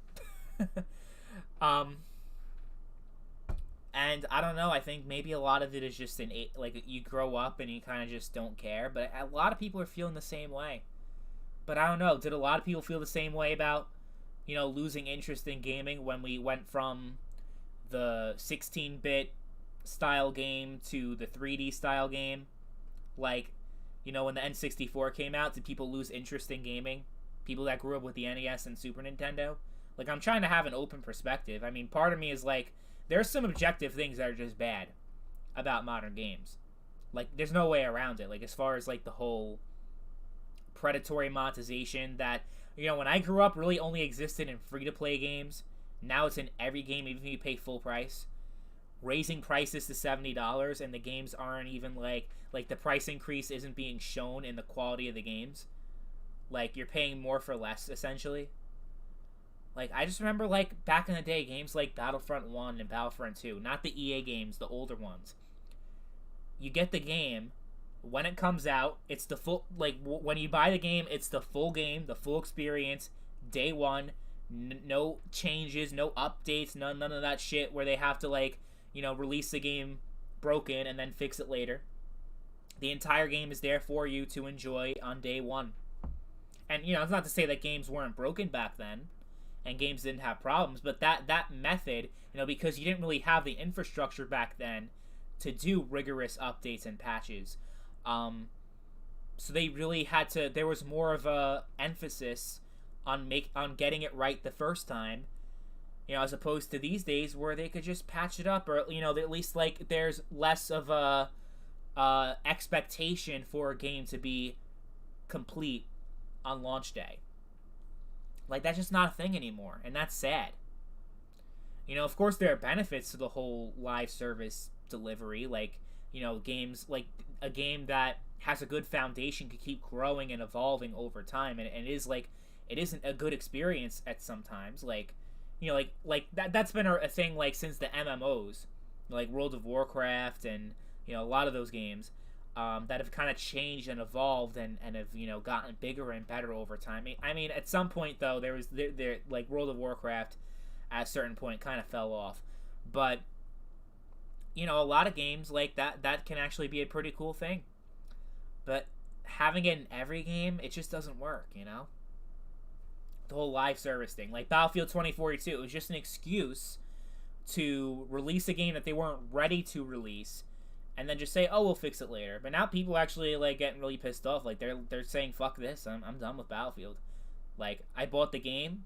And I don't know, I think maybe a lot of it is just like, you grow up and you kind of just don't care. But a lot of people are feeling the same way. But I don't know, did a lot of people feel the same way about, you know, losing interest in gaming when we went from the 16-bit style game to the 3D style game? Like, you know, when the N64 came out, did people lose interest in gaming? People that grew up with the NES and Super Nintendo? Like, I'm trying to have an open perspective. I mean, part of me is like, there's some objective things that are just bad about modern games. Like, there's no way around it. Like, as far as, like, the whole predatory monetization that, you know, when I grew up, really only existed in free-to-play games. Now it's in every game, even if you pay full price. Raising prices to $70, and the games aren't even, like, the price increase isn't being shown in the quality of the games. Like, you're paying more for less, essentially. Like, I just remember, like, back in the day, games like Battlefront 1 and Battlefront 2, not the EA games, the older ones. You get the game, when it comes out, it's the full, like, when you buy the game, it's the full game, the full experience, day one, no changes, no updates, none of that shit where they have to, like, you know, release the game broken and then fix it later. The entire game is there for you to enjoy on day one. And, you know, it's not to say that games weren't broken back then, and games didn't have problems, but that method, you know, because you didn't really have the infrastructure back then to do rigorous updates and patches, so they really had to, there was more of a emphasis on getting it right the first time, you know, as opposed to these days where they could just patch it up, or, you know, at least, like, there's less of a expectation for a game to be complete on launch day. Like, that's just not a thing anymore, and that's sad. You know, of course there are benefits to the whole live service delivery, like, you know, games, like, a game that has a good foundation could keep growing and evolving over time, and it is, like, it isn't a good experience at sometimes, like, you know, like that's been a thing, like, since the MMOs, like World of Warcraft, and, you know, a lot of those games, that have kind of changed and evolved and have, you know, gotten bigger and better over time. I mean, at some point, though, there like, World of Warcraft, at a certain point, kind of fell off. But, you know, a lot of games like that can actually be a pretty cool thing. But having it in every game, it just doesn't work, you know? The whole live service thing. Like, Battlefield 2042, it was just an excuse to release a game that they weren't ready to release, and then just say, oh, we'll fix it later. But now people actually, like, getting really pissed off. Like, they're saying, fuck this, I'm done with Battlefield. Like, I bought the game,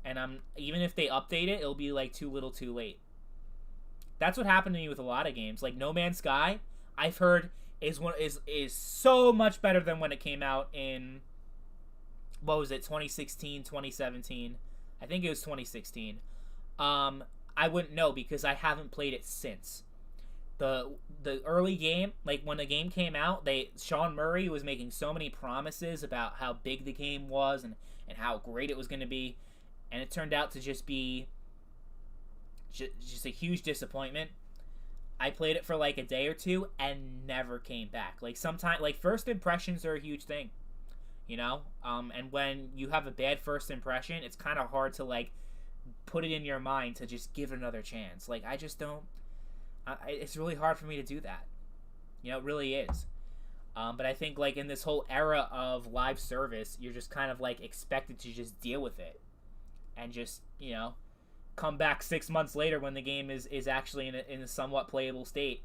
and even if they update it, it'll be, like, too little too late. That's what happened to me with a lot of games. Like, No Man's Sky, I've heard, is so much better than when it came out in, what was it, 2016, 2017? I think it was 2016. I wouldn't know because I haven't played it since. The early game, like, when the game came out, Sean Murray was making so many promises about how big the game was and how great it was going to be, and it turned out to just be just a huge disappointment. I played it for, like, a day or two and never came back. Like, sometimes, like, first impressions are a huge thing, you know? And when you have a bad first impression, it's kind of hard to, like, put it in your mind to just give it another chance. Like, I just don't... it's really hard for me to do that. You know, it really is. But I think, like, in this whole era of live service, you're just kind of, like, expected to just deal with it. And just, you know, come back 6 months later when the game is actually in a somewhat playable state.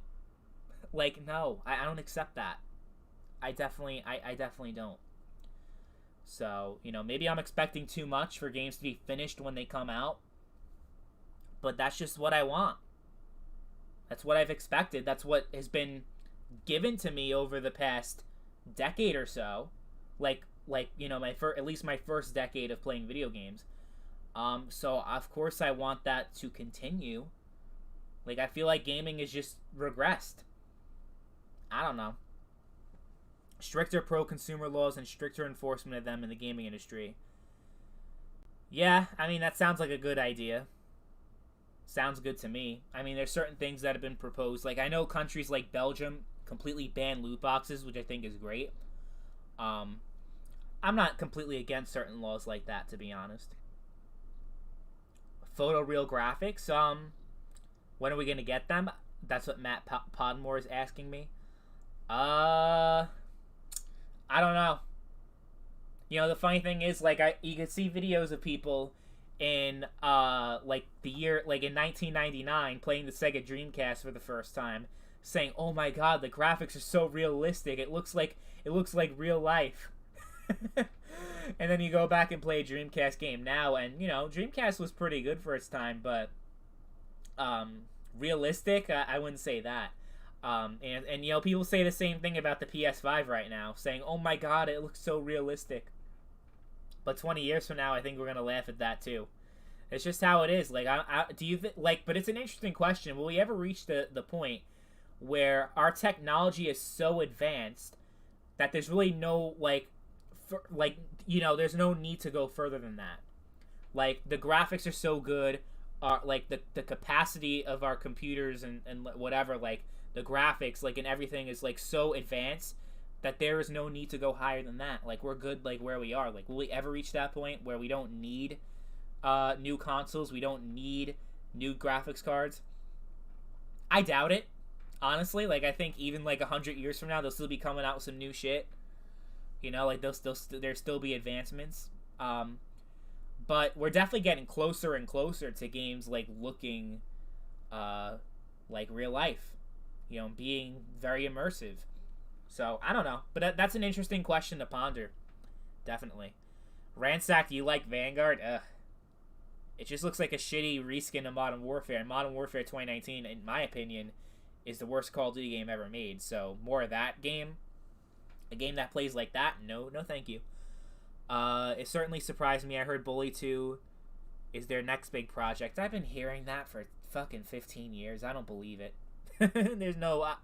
Like, no, I don't accept that. I definitely don't. So, you know, maybe I'm expecting too much for games to be finished when they come out. But that's just what I want. That's what I've expected. That's what has been given to me over the past decade or so. Like you know, at least my first decade of playing video games. So of course I want that to continue. Like, I feel like gaming is just regressed. I don't know. Stricter pro-consumer laws and stricter enforcement of them in the gaming industry. Yeah, I mean, that sounds like a good idea. Sounds good to me. I mean, there's certain things that have been proposed. Like, I know countries like Belgium completely ban loot boxes, which I think is great. I'm not completely against certain laws like that, to be honest. Photoreal graphics, when are we going to get them? That's what Matt Podmore is asking me. I don't know. You know, the funny thing is, like, you can see videos of people in, like, the year, like, in 1999, playing the Sega Dreamcast for the first time, saying, oh my god, the graphics are so realistic, it looks like real life. And then you go back and play a Dreamcast game now, and Dreamcast was pretty good for its time, but realistic, I wouldn't say that. And people say the same thing about the PS5 right now, saying, "Oh my God, it looks so realistic." But 20 years from now, I think we're gonna laugh at that too. It's just how it is. Like, do you But it's an interesting question. Will we ever reach the point where our technology is so advanced that there's really no there's no need to go further than that? Like, the graphics are so good, like the capacity of our computers and whatever, like the graphics, like, and everything is like so advanced that there is no need to go higher than that. Like, we're good like where we are. Like, will we ever reach that point where we don't need new consoles? We don't need new graphics cards? I doubt it, honestly. Like, I think even like 100 years from now, they'll still be coming out with some new shit. Like, there'll still be advancements. But we're definitely getting closer and closer to games like looking like real life, being very immersive. So, I don't know. But that's an interesting question to ponder. Definitely. Ransack, do you like Vanguard? Ugh. It just looks like a shitty reskin of Modern Warfare. And Modern Warfare 2019, in my opinion, is the worst Call of Duty game ever made. So, more of that game. A game that plays like that? No thank you. It certainly surprised me. I heard Bully 2 is their next big project. I've been hearing that for fucking 15 years. I don't believe it. There's no...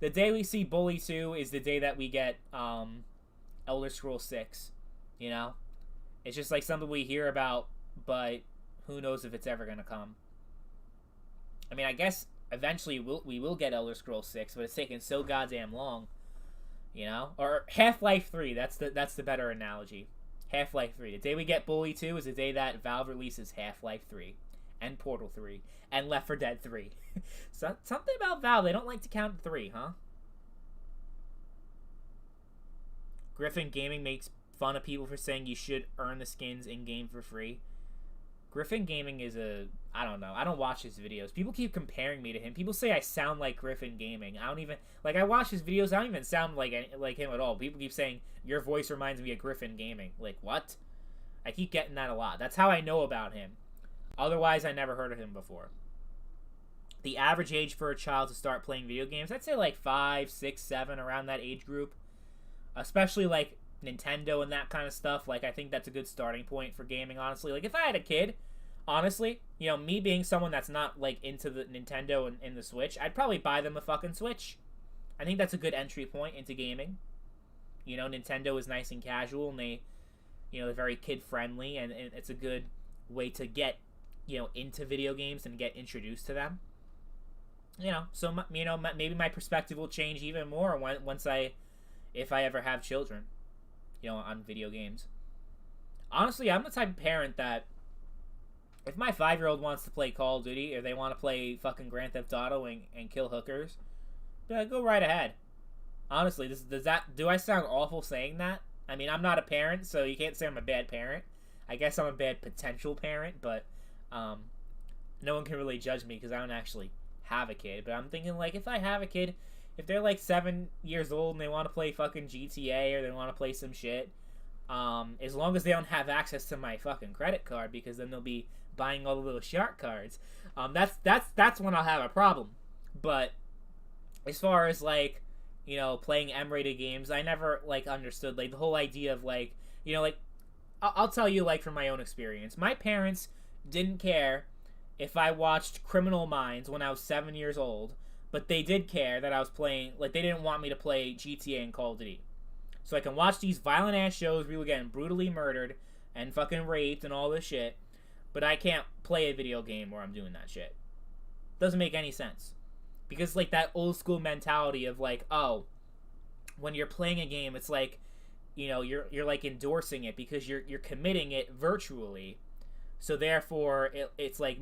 the day we see Bully 2 is the day that we get Elder Scrolls 6. It's just like something we hear about, but who knows if it's ever going to come. I mean, I guess eventually we will get Elder Scrolls 6, but it's taking so goddamn long. Or Half-Life 3. That's the better analogy. Half-Life 3. The day we get Bully 2 is the day that Valve releases Half-Life 3 and Portal 3 and Left 4 Dead 3. So, something about Valve, they don't like to count 3, huh? Griffin Gaming makes fun of people for saying you should earn the skins in-game for free. Griffin Gaming is I don't know. I don't watch his videos. People keep comparing me to him. People say I sound like Griffin Gaming. I don't even... Like, I watch his videos. I don't even sound like him at all. People keep saying, your voice reminds me of Griffin Gaming. Like, what? I keep getting that a lot. That's how I know about him. Otherwise, I never heard of him before. The average age for a child to start playing video games, I'd say like 5, 6, 7, around that age group. Especially, like, Nintendo and that kind of stuff. Like, I think that's a good starting point for gaming, honestly. Like, if I had a kid, honestly, me being someone that's not, like, into the Nintendo and the Switch, I'd probably buy them a fucking Switch. I think that's a good entry point into gaming. Nintendo is nice and casual, and they're very kid-friendly, and it's a good way to get, into video games and get introduced to them. So, maybe my perspective will change even more if I ever have children, on video games. Honestly, I'm the type of parent that if my 5-year-old wants to play Call of Duty or they want to play fucking Grand Theft Auto and kill hookers, go right ahead. Honestly, do I sound awful saying that? I mean, I'm not a parent, so you can't say I'm a bad parent. I guess I'm a bad potential parent, but no one can really judge me because I don't actually have a kid. But I'm thinking, like, if I have a kid, if they're like 7 years old and they want to play fucking GTA or they want to play some shit, as long as they don't have access to my fucking credit card, because then they'll be buying all the little shark cards, that's when I'll have a problem. But as far as like, playing M-rated games, I never like understood like the whole idea of like, like I'll tell you, like, from my own experience, my parents didn't care if I watched Criminal Minds when I was 7 years old. But they did care that I was playing, like, they didn't want me to play GTA and Call of Duty. So I can watch these violent-ass shows, people getting brutally murdered and fucking raped and all this shit, but I can't play a video game where I'm doing that shit. Doesn't make any sense. Because, like, that old-school mentality of, like, oh, when you're playing a game, it's like, you're like, endorsing it because you're committing it virtually. So, therefore, it's, like,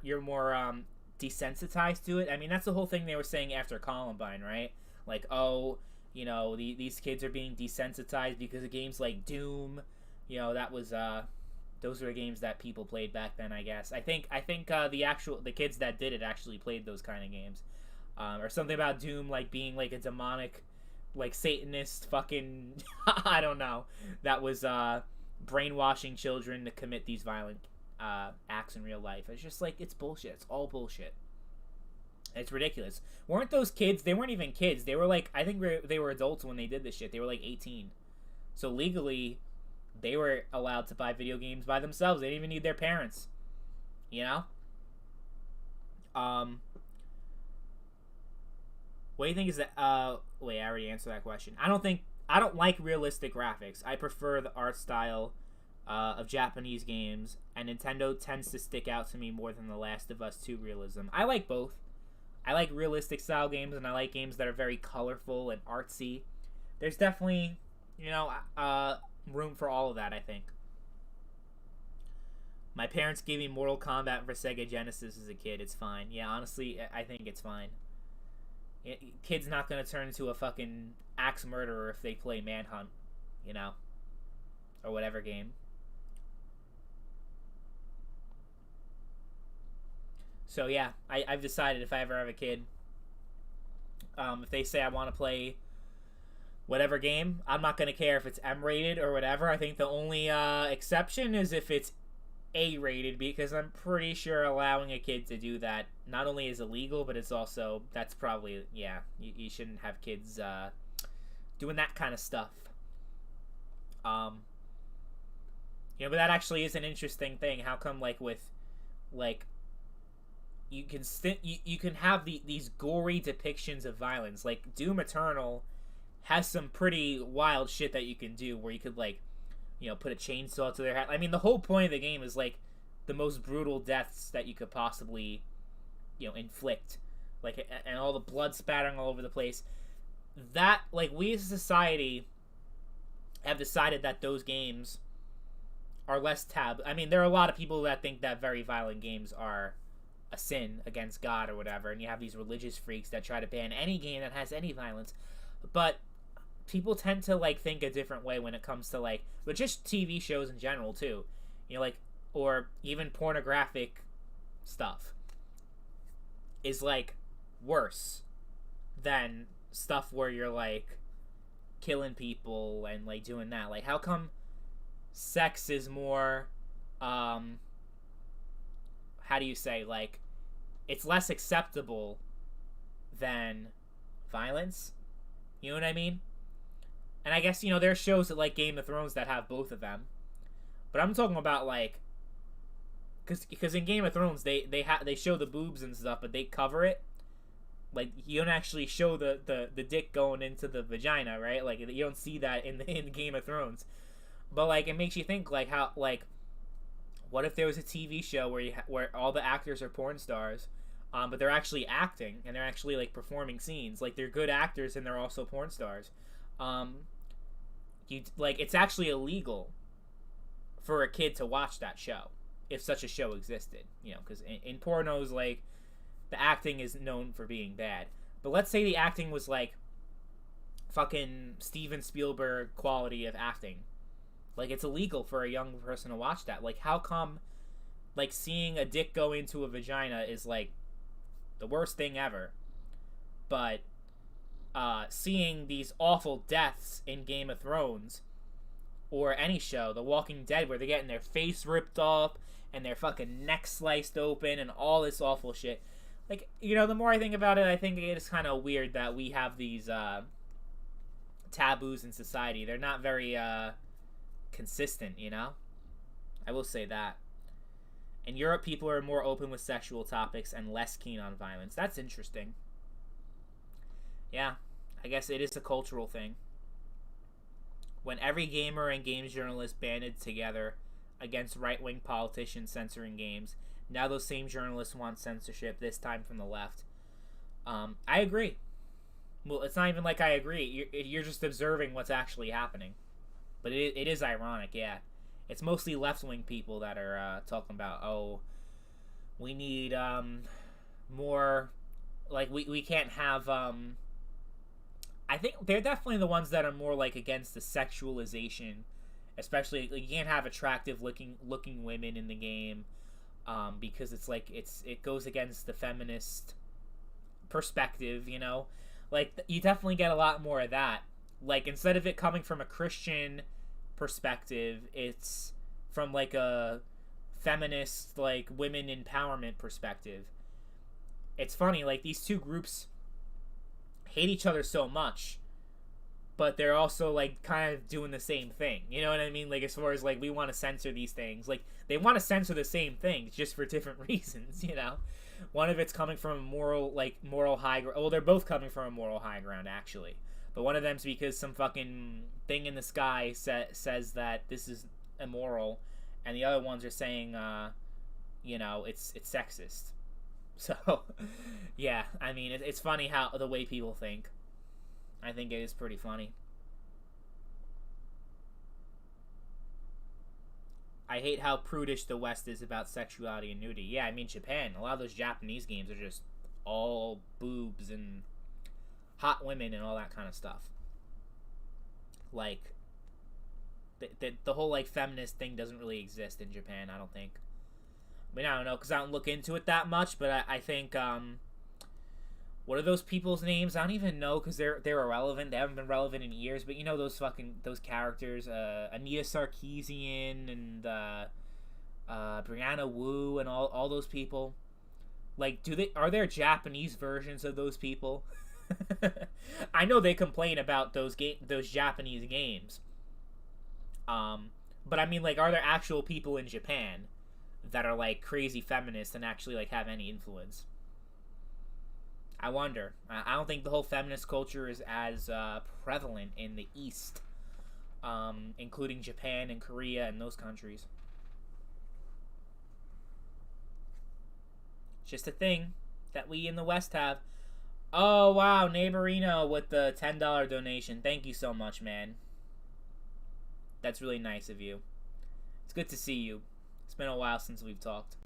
you're more, desensitized to it. I mean, that's the whole thing they were saying after Columbine, right? Like, oh, these kids are being desensitized because of games like Doom. That was those were the games that people played back then, I guess. I think the kids that did it actually played those kind of games, or something about Doom like being like a demonic like Satanist fucking I don't know, that was brainwashing children to commit these violent acts in real life. It's just like, it's bullshit. It's all bullshit. It's ridiculous. Weren't those kids? They weren't even kids. They were like, I think they were adults when they did this shit. They were like 18. So legally, they were allowed to buy video games by themselves. They didn't even need their parents. You know? What do you think is that? Wait, I already answered that question. I don't like realistic graphics. I prefer the art style of Japanese games, and Nintendo tends to stick out to me more than The Last of Us 2 realism. I like both. I like realistic style games, and I like games that are very colorful and artsy. There's definitely, room for all of that, I think. My parents gave me Mortal Kombat for Sega Genesis as a kid. It's fine. Yeah, honestly, I think it's fine. Kid's not going to turn into a fucking axe murderer if they play Manhunt, or whatever game. So yeah, I've decided if I ever have a kid, if they say I want to play whatever game, I'm not going to care if it's M-rated or whatever. I think the only exception is if it's A-rated, because I'm pretty sure allowing a kid to do that not only is illegal, but it's also, that's probably, yeah, you shouldn't have kids doing that kind of stuff. But that actually is an interesting thing. How come, you can have these gory depictions of violence. Like, Doom Eternal has some pretty wild shit that you can do, where you could, put a chainsaw to their head. I mean, the whole point of the game is, the most brutal deaths that you could possibly, inflict. And all the blood spattering all over the place. That, we as a society have decided that those games are less taboo. I mean, there are a lot of people that think that very violent games are a sin against God or whatever, and you have these religious freaks that try to ban any game that has any violence. But people tend to think a different way when it comes to but just TV shows in general too, or even pornographic stuff is worse than stuff where you're killing people and doing that. How come sex is more how do you say, it's less acceptable than violence? You know what I mean? And I guess, there's shows that Game of Thrones that have both of them. But I'm talking about because in Game of Thrones they show the boobs and stuff, but they cover it. You don't actually show the dick going into the vagina, right? You don't see that in Game of Thrones. But it makes you think how what if there was a TV show where all the actors are porn stars, but they're actually acting and they're actually performing scenes, they're good actors and they're also porn stars. It's actually illegal for a kid to watch that show if such a show existed, because in pornos the acting is known for being bad. But let's say the acting was fucking Steven Spielberg quality of acting. It's illegal for a young person to watch that. How come, seeing a dick go into a vagina is, the worst thing ever. But, seeing these awful deaths in Game of Thrones, or any show, The Walking Dead, where they're getting their face ripped off, and their fucking neck sliced open, and all this awful shit. The more I think about it, I think it is kind of weird that we have these, taboos in society. They're not very, consistent, I will say that. In Europe, people are more open with sexual topics and less keen on violence. That's interesting. Yeah, I guess it is a cultural thing. When every gamer and games journalist banded together against right-wing politicians censoring games, now those same journalists want censorship, this time from the left. I agree. Well, it's not even I agree. You're just observing what's actually happening. But it is ironic, yeah. It's mostly left-wing people that are talking about, we need more, we can't have, I think they're definitely the ones that are more, against the sexualization, especially, you can't have attractive-looking women in the game, because it goes against the feminist perspective, Like, you definitely get a lot more of that. Like, instead of it coming from a Christian perspective, it's from like a feminist, like, women empowerment perspective. It's funny, like, these two groups hate each other so much, but they're also like kind of doing the same thing. You know what I mean? Like, as far as like, we want to censor these things, like they want to censor the same things just for different reasons. You know, one of it's coming from a moral high ground. Well, they're both coming from a moral high ground actually, but one of them's because some fucking thing in the sky says that this is immoral, and the other ones are saying, it's sexist. So, yeah, I mean, it's funny how the way people think. I think it is pretty funny. I hate how prudish the West is about sexuality and nudity. Yeah, I mean, Japan, a lot of those Japanese games are just all boobs and hot women and all that kind of stuff. Like, the whole, like, feminist thing doesn't really exist in Japan, I don't think. I mean, I don't know, because I don't look into it that much, but I think, what are those people's names? I don't even know, because they're irrelevant. They haven't been relevant in years, but you know those characters, Anita Sarkeesian and Brianna Wu and all those people. Like, are there Japanese versions of those people? I know they complain about those Japanese games. But I mean, like, are there actual people in Japan that are like crazy feminists and actually like have any influence? I wonder. I don't think the whole feminist culture is as prevalent in the East, including Japan and Korea and those countries. It's just a thing that we in the West have. Oh, wow, Neighborino with the $10 donation. Thank you so much, man. That's really nice of you. It's good to see you. It's been a while since we've talked.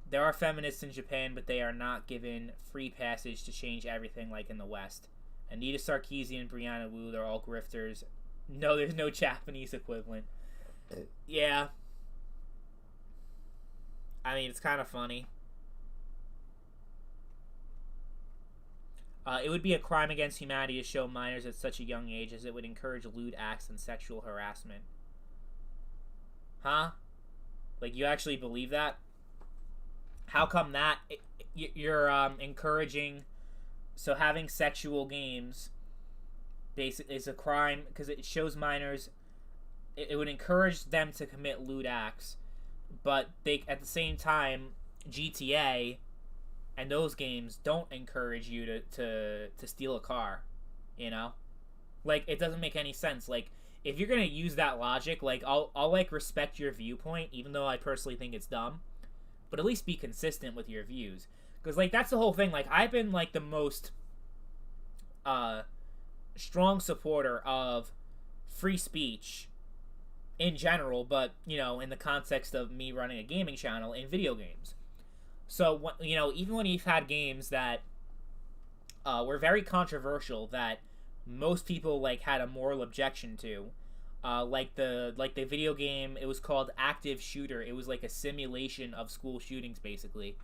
There are feminists in Japan, but they are not given free passage to change everything like in the West. Anita Sarkeesian and Brianna Wu, they're all grifters. No, there's no Japanese equivalent. Yeah. I mean, it's kind of funny. It would be a crime against humanity to show minors at such a young age, as it would encourage lewd acts and sexual harassment. Huh? Like, you actually believe that? How come that you're encouraging? So having sexual games basically is a crime because it shows minors. It would encourage them to commit lewd acts, but they at the same time GTA and those games don't encourage you to steal a car. You know, like, it doesn't make any sense. Like, if you're gonna use that logic, like, I'll like respect your viewpoint, even though I personally think it's dumb. But at least be consistent with your views. Because, like, that's the whole thing. Like, I've been, like, the most strong supporter of free speech in general, but, you know, in the context of me running a gaming channel in video games. So, you know, even when you've had games that were very controversial that most people, like, had a moral objection to, like the video game, it was called Active Shooter. It was like a simulation of school shootings, basically.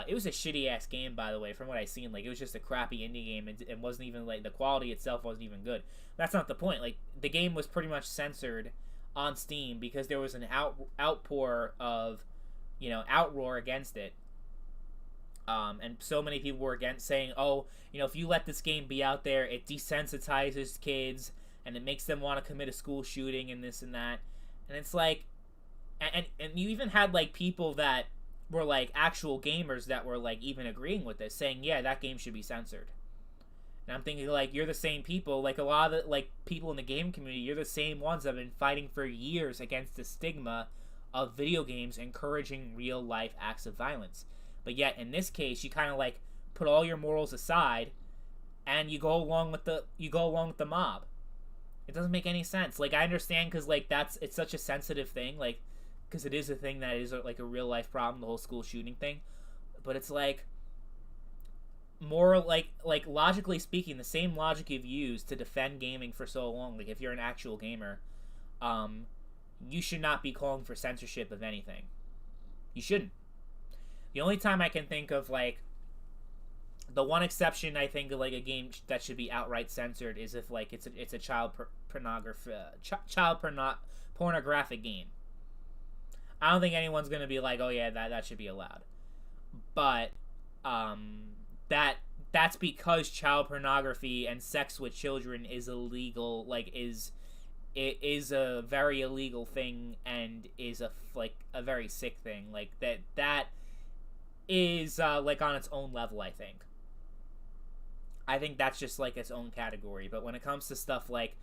It was a shitty ass game, by the way, from what I seen. Like, it was just a crappy indie game, and it wasn't even like the quality itself wasn't even good. That's not the point. Like, the game was pretty much censored on Steam because there was an outpour of, you know, outroar against it. And so many people were against, saying, oh, you know, if you let this game be out there, it desensitizes kids and it makes them want to commit a school shooting and this and that. And it's like, and you even had, like, people that were, like, actual gamers that were, like, even agreeing with this, saying, yeah, that game should be censored. And I'm thinking, like, you're the same people, like, a lot of the, like, people in the game community, you're the same ones that have been fighting for years against the stigma of video games encouraging real-life acts of violence. But yet, in this case, you kind of, like, put all your morals aside, and you go along with the mob. It doesn't make any sense. Like, I understand, because, like, it's such a sensitive thing, like, because it is a thing that is, like, a real-life problem, the whole school shooting thing. But it's, like, more, like, logically speaking, the same logic you've used to defend gaming for so long, like, if you're an actual gamer, you should not be calling for censorship of anything. You shouldn't. The only time I can think of, like, The one exception I think like a game that should be outright censored is if like it's a pornographic game. I don't think anyone's gonna be like, oh yeah, that should be allowed. But that that's because child pornography and sex with children is illegal. Like it is a very illegal thing and is a very sick thing. Like that is like on its own level. I think that's just like its own category. But when it comes to stuff like,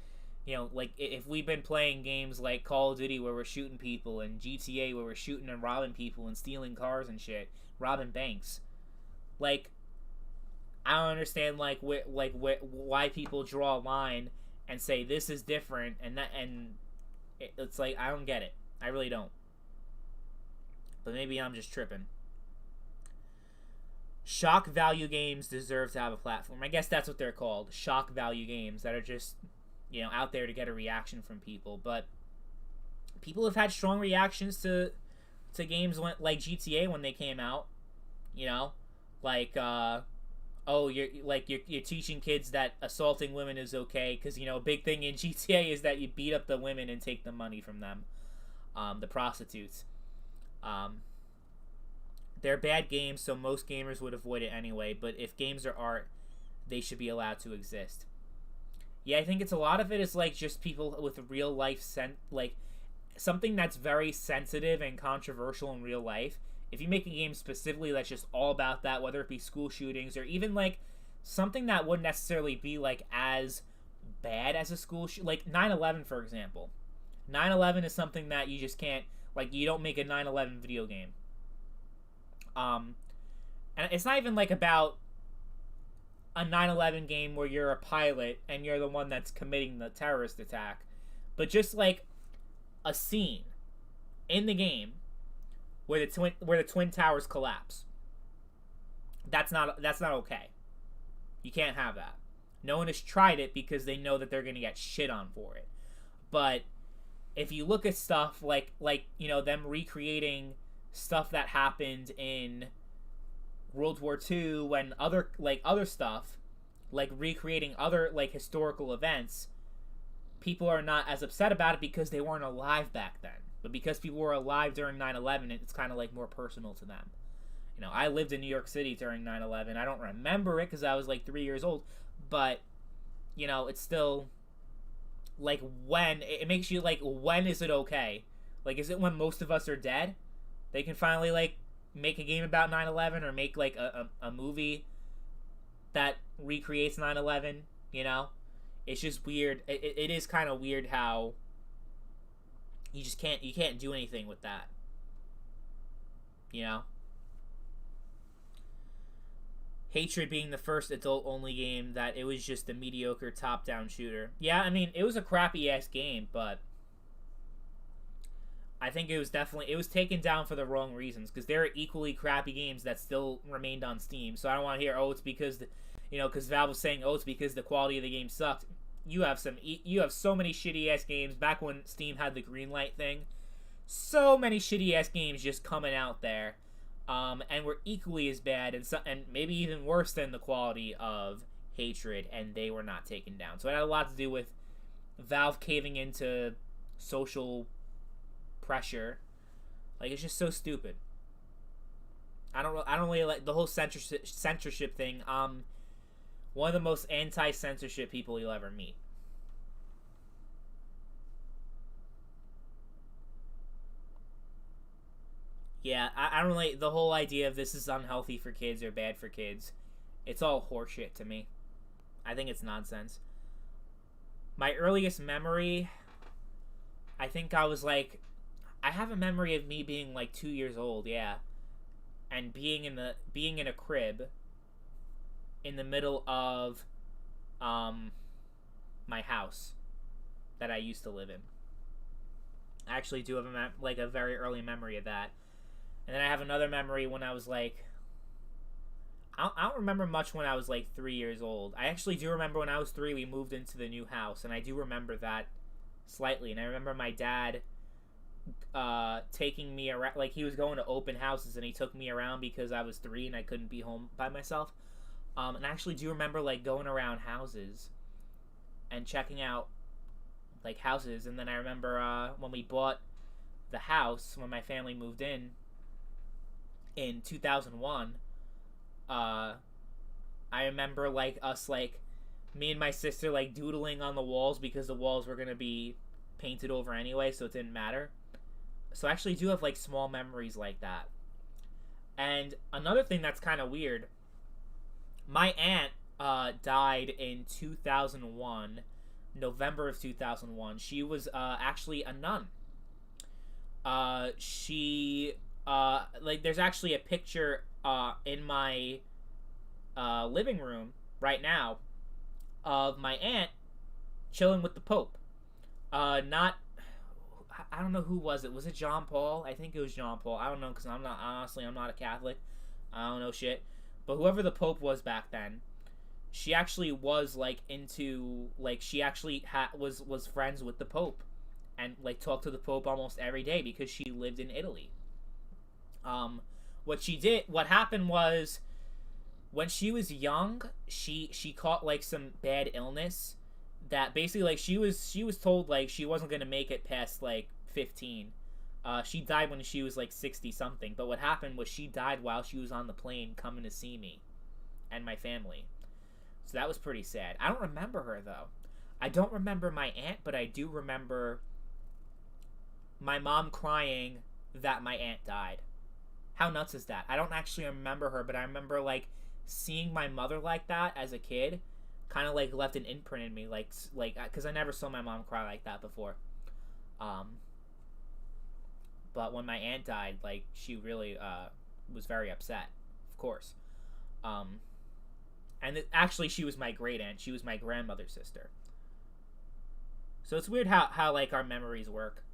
like if we've been playing games like Call of Duty where we're shooting people and GTA where we're shooting and robbing people and stealing cars and shit, robbing banks, like I don't understand why people draw a line and say this is different and it's like I don't get it. I really don't. But maybe I'm just tripping. Shock value games deserve to have a platform. I guess that's what they're called. Shock value games that are just, out there to get a reaction from people. But people have had strong reactions to games like GTA when they came out. Like you're teaching kids that assaulting women is okay because a big thing in GTA is that you beat up the women and take the money from them, the prostitutes. They're bad games, so most gamers would avoid it anyway, but if games are art, they should be allowed to exist. Yeah, I think it's a lot of it is like just people with real life like something that's very sensitive and controversial in real life. If you make a game specifically that's just all about that, whether it be school shootings or even like something that wouldn't necessarily be like as bad as a school like 9/11 for example. 9/11 is something that you just can't, like, you don't make a 9/11 video game. And it's not even like about a 9/11 game where you're a pilot and you're the one that's committing the terrorist attack, but just like a scene in the game where the twin towers collapse. That's not okay. You can't have that. No one has tried it because they know that they're going to get shit on for it. But if you look at stuff like them recreating stuff that happened in World War II when other stuff, like recreating other like historical events, people are not as upset about it because they weren't alive back then. But because people were alive during 9/11, it's kind of like more personal to them. I lived in New York City during 9/11. I don't remember it because I was like 3 years old, but it's still like when it makes you like, when is it okay? Like, is it when most of us are dead? They can finally like make a game about 9/11 or make like a movie that recreates 9/11. It's just weird. It is kind of weird how you can't do anything with that. Hatred being the first adult-only game that it was just a mediocre top-down shooter. Yeah, I mean, it was a crappy-ass game, but I think it was taken down for the wrong reasons, because there are equally crappy games that still remained on Steam. So I don't want to hear, it's because, because Valve was saying, it's because the quality of the game sucked. You have so many shitty-ass games back when Steam had the Greenlight thing. So many shitty-ass games just coming out there. And were equally as bad and maybe even worse than the quality of Hatred, and they were not taken down. So it had a lot to do with Valve caving into social pressure. Like, it's just so stupid. I don't really like the whole censorship thing. One of the most anti-censorship people you'll ever meet. Yeah, I don't like the whole idea of this is unhealthy for kids or bad for kids. It's all horseshit to me. I think it's nonsense. My earliest memory, I think I was like, I have a memory of me being like 2 years old, yeah, and being in a crib in the middle of my house that I used to live in. I actually do have a very early memory of that. And then I have another memory when I was like, I don't remember much when I was like 3 years old. I actually do remember when I was 3 we moved into the new house, and I do remember that slightly. And I remember my dad taking me around, like he was going to open houses and he took me around because I was 3 and I couldn't be home by myself. And I actually do remember like going around houses and checking out like houses. And then I remember when we bought the house, when my family moved in 2001. uh I remember like us, like me and my sister, like doodling on the walls because the walls were gonna be painted over anyway, so it didn't matter. So I actually do have like small memories like that. And another thing that's kind of weird, my aunt died in 2001, November of 2001. She was actually a nun. She like there's actually a picture in my living room right now of my aunt chilling with the Pope. Not, I don't know who was it. Was it John Paul? I think it was John Paul. I don't know because I'm not a Catholic. I don't know shit. But whoever the Pope was back then, she actually was like into like she actually was friends with the Pope, and like talked to the Pope almost every day because she lived in Italy. Um, what happened was when she was young, she caught like some bad illness that basically like she was told like she wasn't gonna make it past like 15. She died when she was like 60 something. But what happened was she died while she was on the plane coming to see me and my family. So that was pretty sad. I don't remember her though. I don't remember my aunt, but I do remember my mom crying that my aunt died. How nuts is that? I don't actually remember her, but I remember like seeing my mother like that as a kid kind of like left an imprint in me, like because I never saw my mom cry like that before. um but when my aunt died, like she really was very upset, of course. um and actually she was my great aunt. She was my grandmother's sister. So it's weird how like our memories work.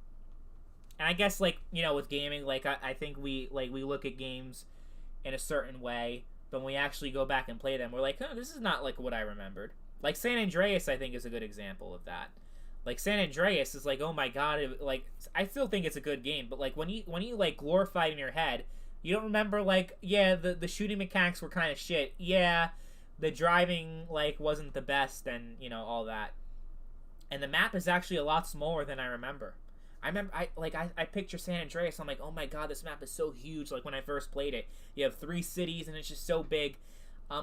And I guess like, with gaming, like I think we look at games in a certain way, but when we actually go back and play them, we're like, oh, this is not like what I remembered. Like San Andreas, I think, is a good example of that. Like San Andreas is like, oh my god, like I still think it's a good game, but like when you like glorify it in your head, you don't remember like, yeah, the shooting mechanics were kind of shit. Yeah, the driving like wasn't the best, and all that. And the map is actually a lot smaller than I remember. I picture San Andreas. I'm like, oh my god, this map is so huge. Like when I first played it, you have 3 cities and it's just so big.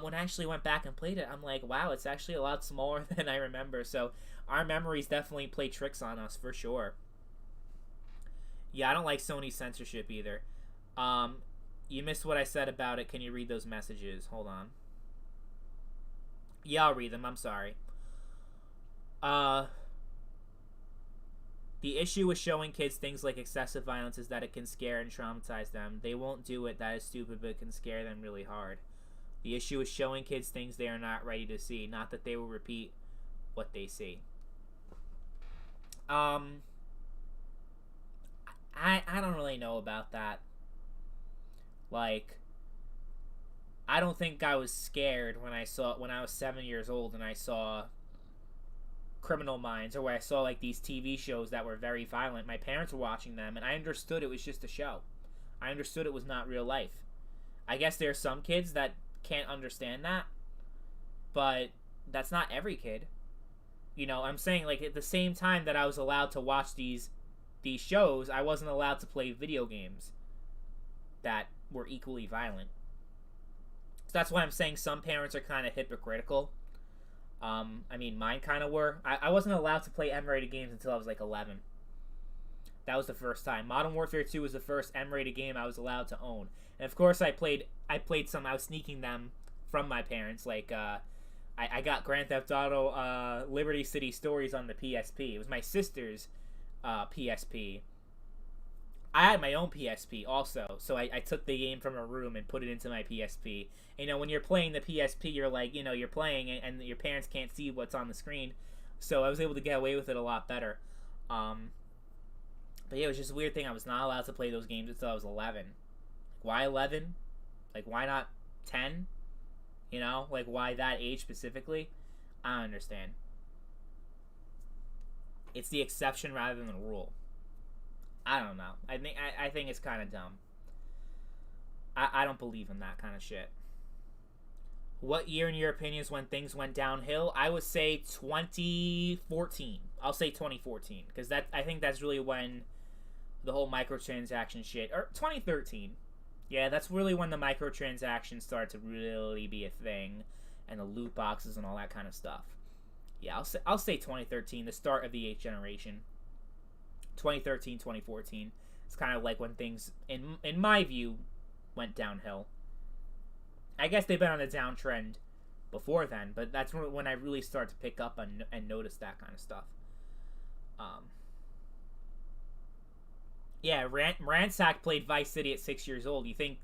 When I actually went back and played it, I'm like, wow, it's actually a lot smaller than I remember. So our memories definitely play tricks on us for sure. Yeah, I don't like Sony's censorship either. Um, you missed what I said about it. Can you read those messages? Hold on. Yeah, I'll read them. I'm sorry. Uh, The issue with showing kids things like excessive violence is that it can scare and traumatize them. They won't do it. That is stupid, but it can scare them really hard. The issue is showing kids things they are not ready to see, not that they will repeat what they see. I don't really know about that. Like, I don't think I was scared when I was 7 years old and I saw Criminal Minds, or where I saw like these TV shows that were very violent. My parents were watching them and I understood it was just a show. I understood it was not real life. I guess there are some kids that can't understand that, but that's not every kid. I'm saying like at the same time that I was allowed to watch these shows, I wasn't allowed to play video games that were equally violent. So that's why I'm saying some parents are kind of hypocritical. I mean, mine kind of were. I wasn't allowed to play M-rated games until I was like 11. That was the first time. Modern Warfare 2 was the first M-rated game I was allowed to own. And of course, I played some. I was sneaking them from my parents. Like, I got Grand Theft Auto Liberty City Stories on the PSP. It was my sister's PSP. I had my own PSP also, so I took the game from her room and put it into my PSP. When you're playing the PSP, you're like, you're playing and your parents can't see what's on the screen, so I was able to get away with it a lot better. But yeah, it was just a weird thing. I was not allowed to play those games until I was 11. Why 11? Like, why not 10? Like, why that age specifically? I don't understand. It's the exception rather than the rule. I don't know. I think it's kind of dumb. I don't believe in that kind of shit. What year, in your opinion, is when things went downhill? I would say 2014. I'll say 2014 because I think that's really when the whole microtransaction shit, or 2013. Yeah, that's really when the microtransactions started to really be a thing, and the loot boxes and all that kind of stuff. Yeah, I'll say 2013, the start of the 8th generation. 2013, 2014. It's kind of like when things, in my view, went downhill. I guess they've been on a downtrend before then, but that's when I really start to pick up and notice that kind of stuff. Yeah, Ransack played Vice City at 6 years old. You think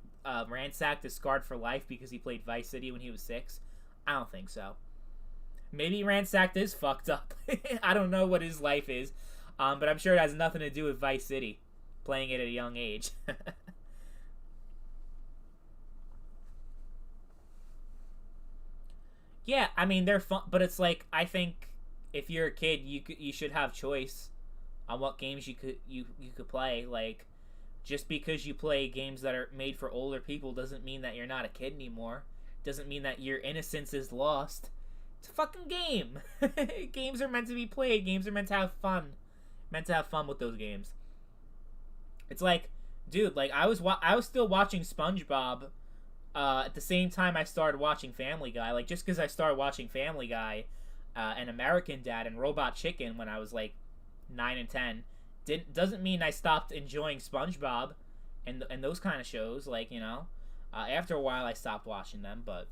Ransack is scarred for life because he played Vice City when he was 6? I don't think so. Maybe Ransack is fucked up. I don't know what his life is, but I'm sure it has nothing to do with Vice City, playing it at a young age. Yeah, I mean they're fun, but it's like I think if you're a kid, you should have choice on what games you could play. Like, just because you play games that are made for older people doesn't mean that you're not a kid anymore. Doesn't mean that your innocence is lost. It's a fucking game. Games are meant to be played. Games are meant to have fun. Meant to have fun with those games. It's like, dude, like I was still watching SpongeBob at the same time I started watching Family Guy. Like, just because I started watching Family Guy and American Dad and Robot Chicken when I was like 9 and 10 doesn't mean I stopped enjoying SpongeBob and those kind of shows. Like, after a while I stopped watching them, but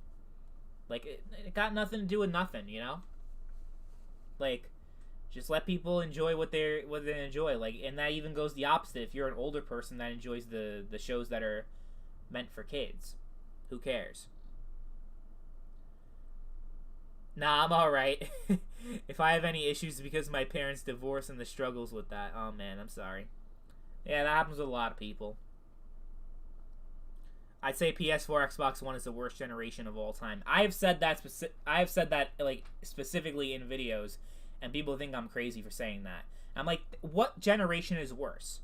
like it got nothing to do with nothing, like just let people enjoy what they enjoy. Like, and that even goes the opposite. If you're an older person that enjoys the shows that are meant for kids, who cares? Nah, I'm alright. If I have any issues, it's because of my parents' divorce and the struggles with that. Oh man, I'm sorry. Yeah, that happens with a lot of people. I'd say PS4, Xbox One is the worst generation of all time. I have said that like specifically in videos, and people think I'm crazy for saying that. I'm like, what generation is worse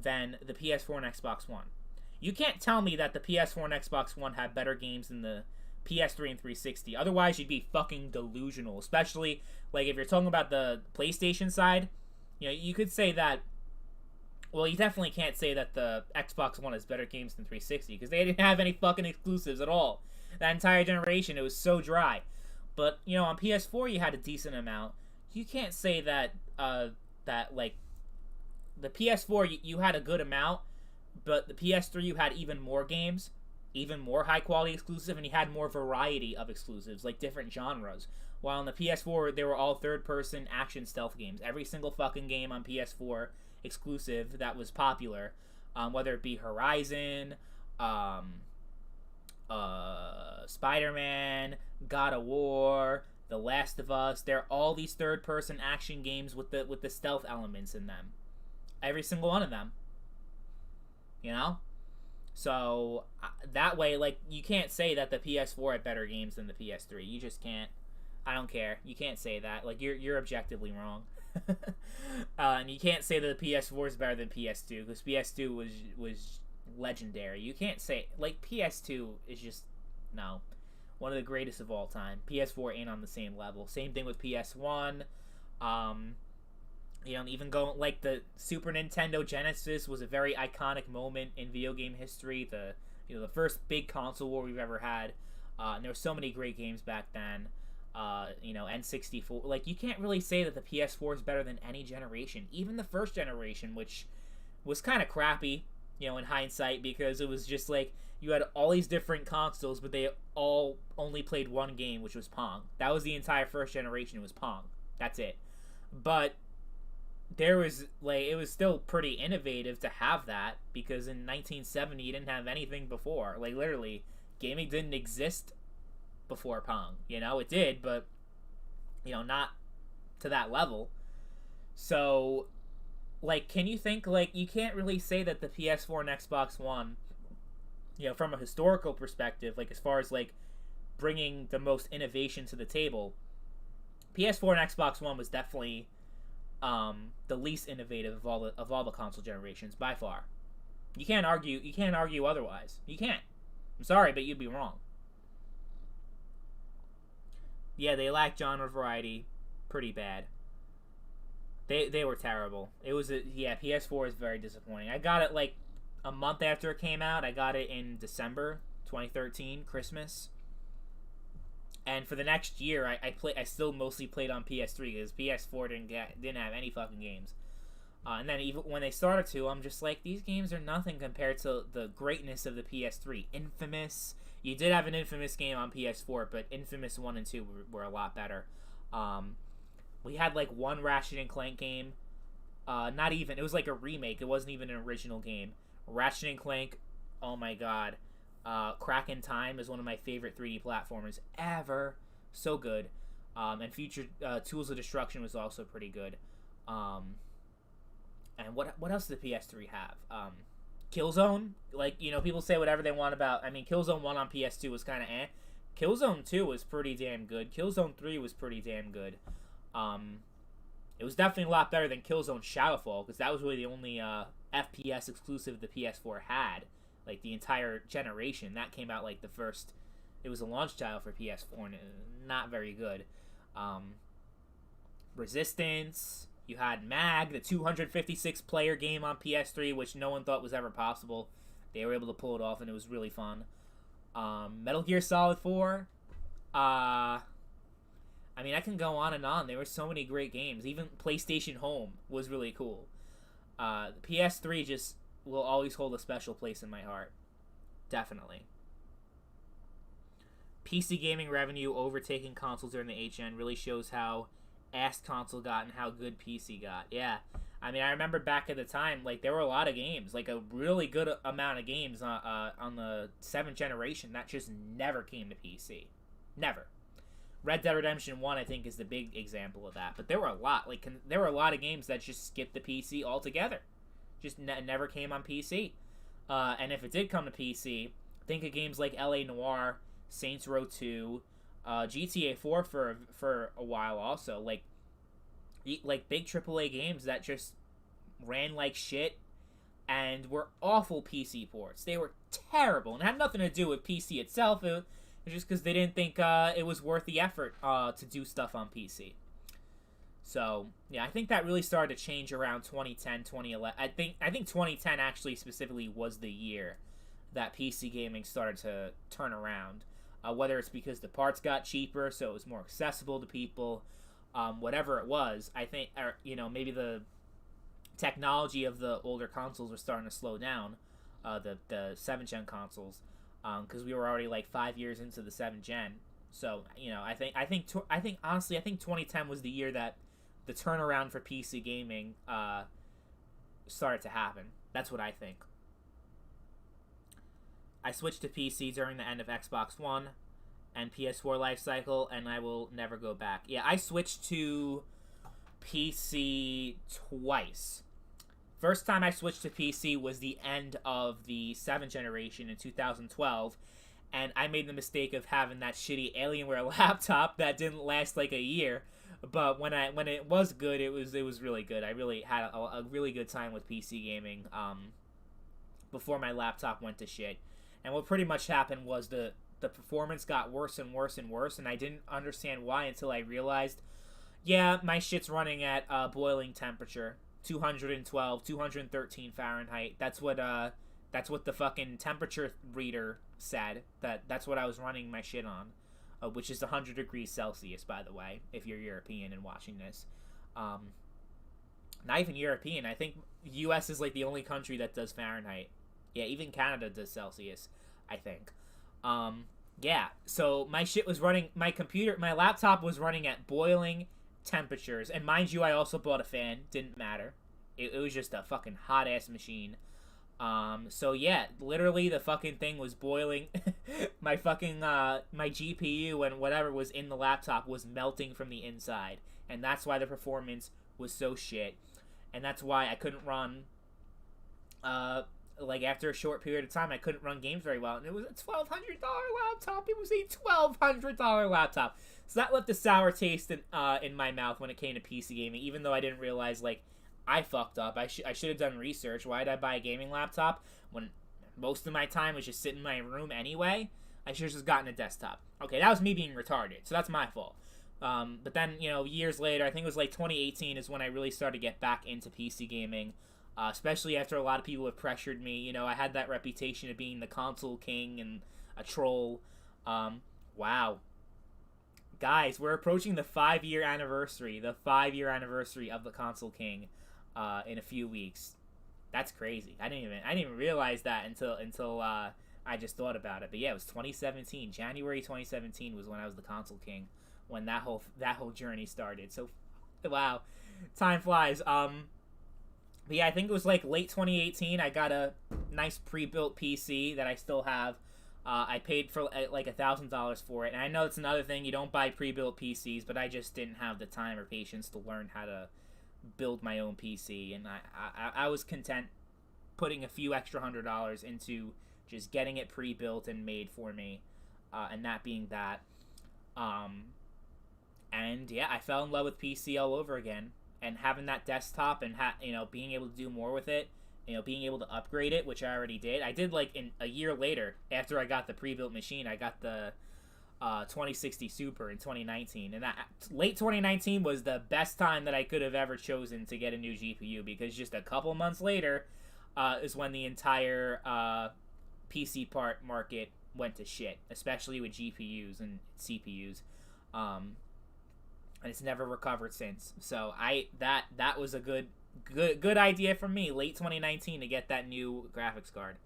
than the PS4 and Xbox One? You can't tell me that the PS4 and Xbox One have better games than the PS3 and 360. Otherwise, you'd be fucking delusional. Especially, like, if you're talking about the PlayStation side, you could say that. Well, you definitely can't say that the Xbox One has better games than 360 because they didn't have any fucking exclusives at all. That entire generation, it was so dry. But on PS4, you had a decent amount. You can't say that like the PS4 you had a good amount, but the PS3 you had even more games, even more high quality exclusive, and you had more variety of exclusives, like different genres. While on the PS4, they were all third person action stealth games. Every single fucking game on PS4 exclusive that was popular, whether it be Horizon, Spider-Man, God of War, The Last of Us, they're all these third person action games with the stealth elements in them. Every single one of them. So that way, like, you can't say that the PS4 had better games than the PS3. You just can't. I don't care. You can't say that. Like, you're objectively wrong. And you can't say that the PS4 is better than PS2 because PS2 was legendary. You can't say, like, PS2 is just one of the greatest of all time. PS4 ain't on the same level. Same thing with PS1. Even going, like, the Super Nintendo Genesis was a very iconic moment in video game history. The first big console war we've ever had. And there were so many great games back then. N64. Like, you can't really say that the PS4 is better than any generation. Even the first generation, which was kind of crappy, in hindsight, because it was just like you had all these different consoles, but they all only played one game, which was Pong. That was the entire first generation. It was Pong. That's it. But there was, like, it was still pretty innovative to have that, because in 1970 you didn't have anything before. Like, literally, gaming didn't exist before Pong. It did, but not to that level. So, like, can you think, like, you can't really say that the PS4 and Xbox One, from a historical perspective, like, as far as, like, bringing the most innovation to the table, PS4 and Xbox One was definitely the least innovative of all the console generations by far. You can't argue otherwise. You can't. I'm sorry, but you'd be wrong. Yeah, they lacked genre variety pretty bad. They were terrible. It was PS4 is very disappointing. I got it like a month after it came out. I got it in December 2013, Christmas. And for the next year, I still mostly played on PS3 because PS4 didn't have any fucking games. And then even when they started to, I'm just like, these games are nothing compared to the greatness of the PS3. Infamous. You did have an Infamous game on PS4, but Infamous 1 and 2 were a lot better. We had like one Ratchet and Clank game. Not even. It was like a remake. It wasn't even an original game. Ratchet and Clank, oh my god. Crack in Time is one of my favorite 3D platformers ever. So good. And Future Tools of Destruction was also pretty good. And what else did the PS3 have? Killzone, like, you know, people say whatever they want about. I mean, Killzone 1 on PS2 was kind of eh. Killzone 2 was pretty damn good. Killzone 3 was pretty damn good. It was definitely a lot better than Killzone Shadowfall, because that was really the only FPS exclusive the PS4 had, like the entire generation. That came out like the first. It was a launch title for PS4, and not very good. Resistance. You had MAG, the 256 player game on PS3, which no one thought was ever possible. They were able to pull it off, and it was really fun. Metal Gear Solid 4. I mean, I can go on and on. There were so many great games. Even PlayStation Home was really cool. The PS3 just will always hold a special place in my heart. Definitely. PC gaming revenue overtaking consoles during the HN really shows how ass console got and how good PC got. Yeah. I mean, I remember back at the time, like, there were a lot of games, like a really good amount of games on the 7th generation that just never came to PC. Never. Red Dead Redemption 1, I think, is the big example of that. But there were a lot. Like, there were a lot of games that just skipped the PC altogether. Just never came on PC. And if it did come to PC, think of games like L.A. Noire, Saints Row 2, GTA 4 for a while also. Like big AAA games that just ran like shit and were awful PC ports. They were terrible and had nothing to do with PC itself. It was just because they didn't think it was worth the effort to do stuff on PC. So, yeah, I think that really started to change around 2010, 2011. I think 2010 actually specifically was the year that PC gaming started to turn around. Whether it's because the parts got cheaper, so it was more accessible to people, whatever it was, I think, or, you know, maybe the technology of the older consoles was starting to slow down, the 7th gen consoles, because we were already like 5 years into the 7th gen. So, you know, I think honestly, I think 2010 was the year that the turnaround for PC gaming started to happen. That's what I think. I switched to PC during the end of Xbox One and PS4 life cycle, and I will never go back. Yeah, I switched to PC twice. First time I switched to PC was the end of the 7th generation in 2012, and I made the mistake of having that shitty Alienware laptop that didn't last like a year. But when it was good, it was really good. I really had a really good time with PC gaming before my laptop went to shit. And what pretty much happened was the performance got worse and worse and worse, and I didn't understand why until I realized, yeah, my shit's running at boiling temperature, 212, 213 Fahrenheit. That's what the fucking temperature reader said. That's what I was running my shit on, which is 100 degrees Celsius, by the way, if you're European and watching this. Not even European. I think U.S. is like the only country that does Fahrenheit. Yeah, even Canada does Celsius, I think. Yeah, so my shit was running, my laptop was running at boiling temperatures. And mind you, I also bought a fan. Didn't matter. It was just a fucking hot-ass machine. So yeah, literally the fucking thing was boiling. My fucking, my GPU and whatever was in the laptop was melting from the inside. And that's why the performance was so shit. And that's why I couldn't run, like, after a short period of time, I couldn't run games very well. And it was a $1,200 laptop. It was a $1,200 laptop. So that left a sour taste in my mouth when it came to PC gaming, even though I didn't realize, like, I fucked up. I should have done research. Why did I buy a gaming laptop when most of my time was just sitting in my room anyway? I should have just gotten a desktop. Okay, that was me being retarded, so that's my fault. But then, years later, I think it was like 2018 is when I really started to get back into PC gaming, especially after a lot of people have pressured me. I had that reputation of being the console king and a troll. Wow. Guys, we're approaching the 5-year anniversary, of the console king, in a few weeks. That's crazy. I didn't even realize that until I just thought about it. But yeah, it was 2017. January 2017 was when I was the console king, when that whole journey started. So, wow, time flies. But yeah, I think it was like late 2018. I got a nice pre-built PC that I still have. I paid for like $1,000 for it, and I know it's another thing. You don't buy pre-built PCs, but I just didn't have the time or patience to learn how to build my own PC, and I was content putting a few extra $100 into just getting it pre-built and made for me, and that being that. And yeah, I fell in love with PC all over again, and having that desktop and being able to do more with it, being able to upgrade it, which I already did. I did like in a year later after I got the pre-built machine. I got the 2060 Super in 2019, and that late 2019 was the best time that I could have ever chosen to get a new GPU, because just a couple months later is when the entire PC part market went to shit, especially with GPUs and CPUs, and it's never recovered since. So that was a good idea for me late 2019 to get that new graphics card.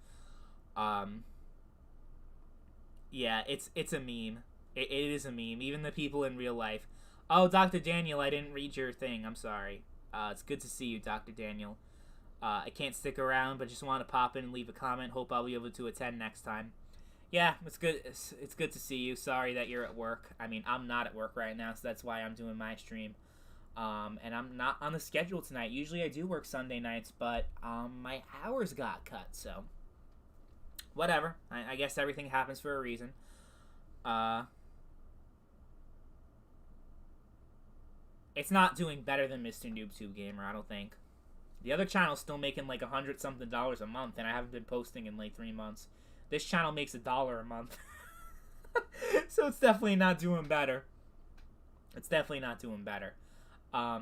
Yeah, it's a meme. It is a meme. Even the people in real life. Oh, Dr. Daniel, I didn't read your thing. I'm sorry. It's good to see you, Dr. Daniel. I can't stick around, but just want to pop in and leave a comment. Hope I'll be able to attend next time. Yeah, it's good. It's good to see you. Sorry that you're at work. I mean, I'm not at work right now, so that's why I'm doing my stream. And I'm not on the schedule tonight. Usually I do work Sunday nights, but my hours got cut, so whatever. I guess everything happens for a reason. It's not doing better than Mr. NoobTube Gamer, I don't think. The other channel's still making like $100-something a month, and I haven't been posting in like 3 months. This channel makes $1 a month. So it's definitely not doing better. I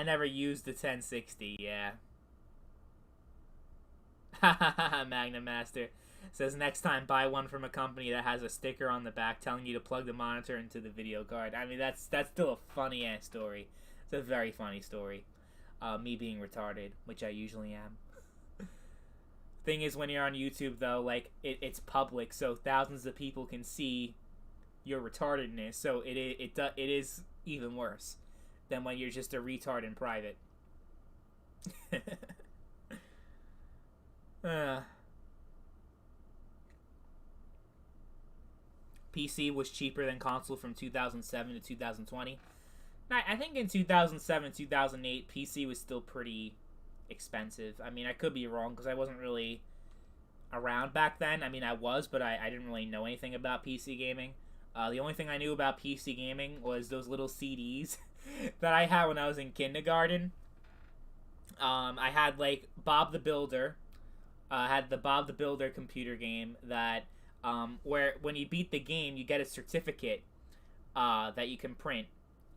never used the 1060, yeah. Magnum Master says next time buy one from a company that has a sticker on the back telling you to plug the monitor into the video card. I mean, that's still a funny ass story. It's a very funny story. Me being retarded, which I usually am. Thing is, when you're on YouTube though, like it's public, so thousands of people can see your retardedness. So it is even worse than when you're just a retard in private. PC was cheaper than console from 2007 to 2020. I think in 2007, 2008, PC was still pretty expensive. I mean, I could be wrong because I wasn't really around back then. I mean, I was, but I didn't really know anything about PC gaming. The only thing I knew about PC gaming was those little CDs that I had when I was in kindergarten. I had like Bob the Builder. I had the Bob the Builder computer game that where when you beat the game, you get a certificate that you can print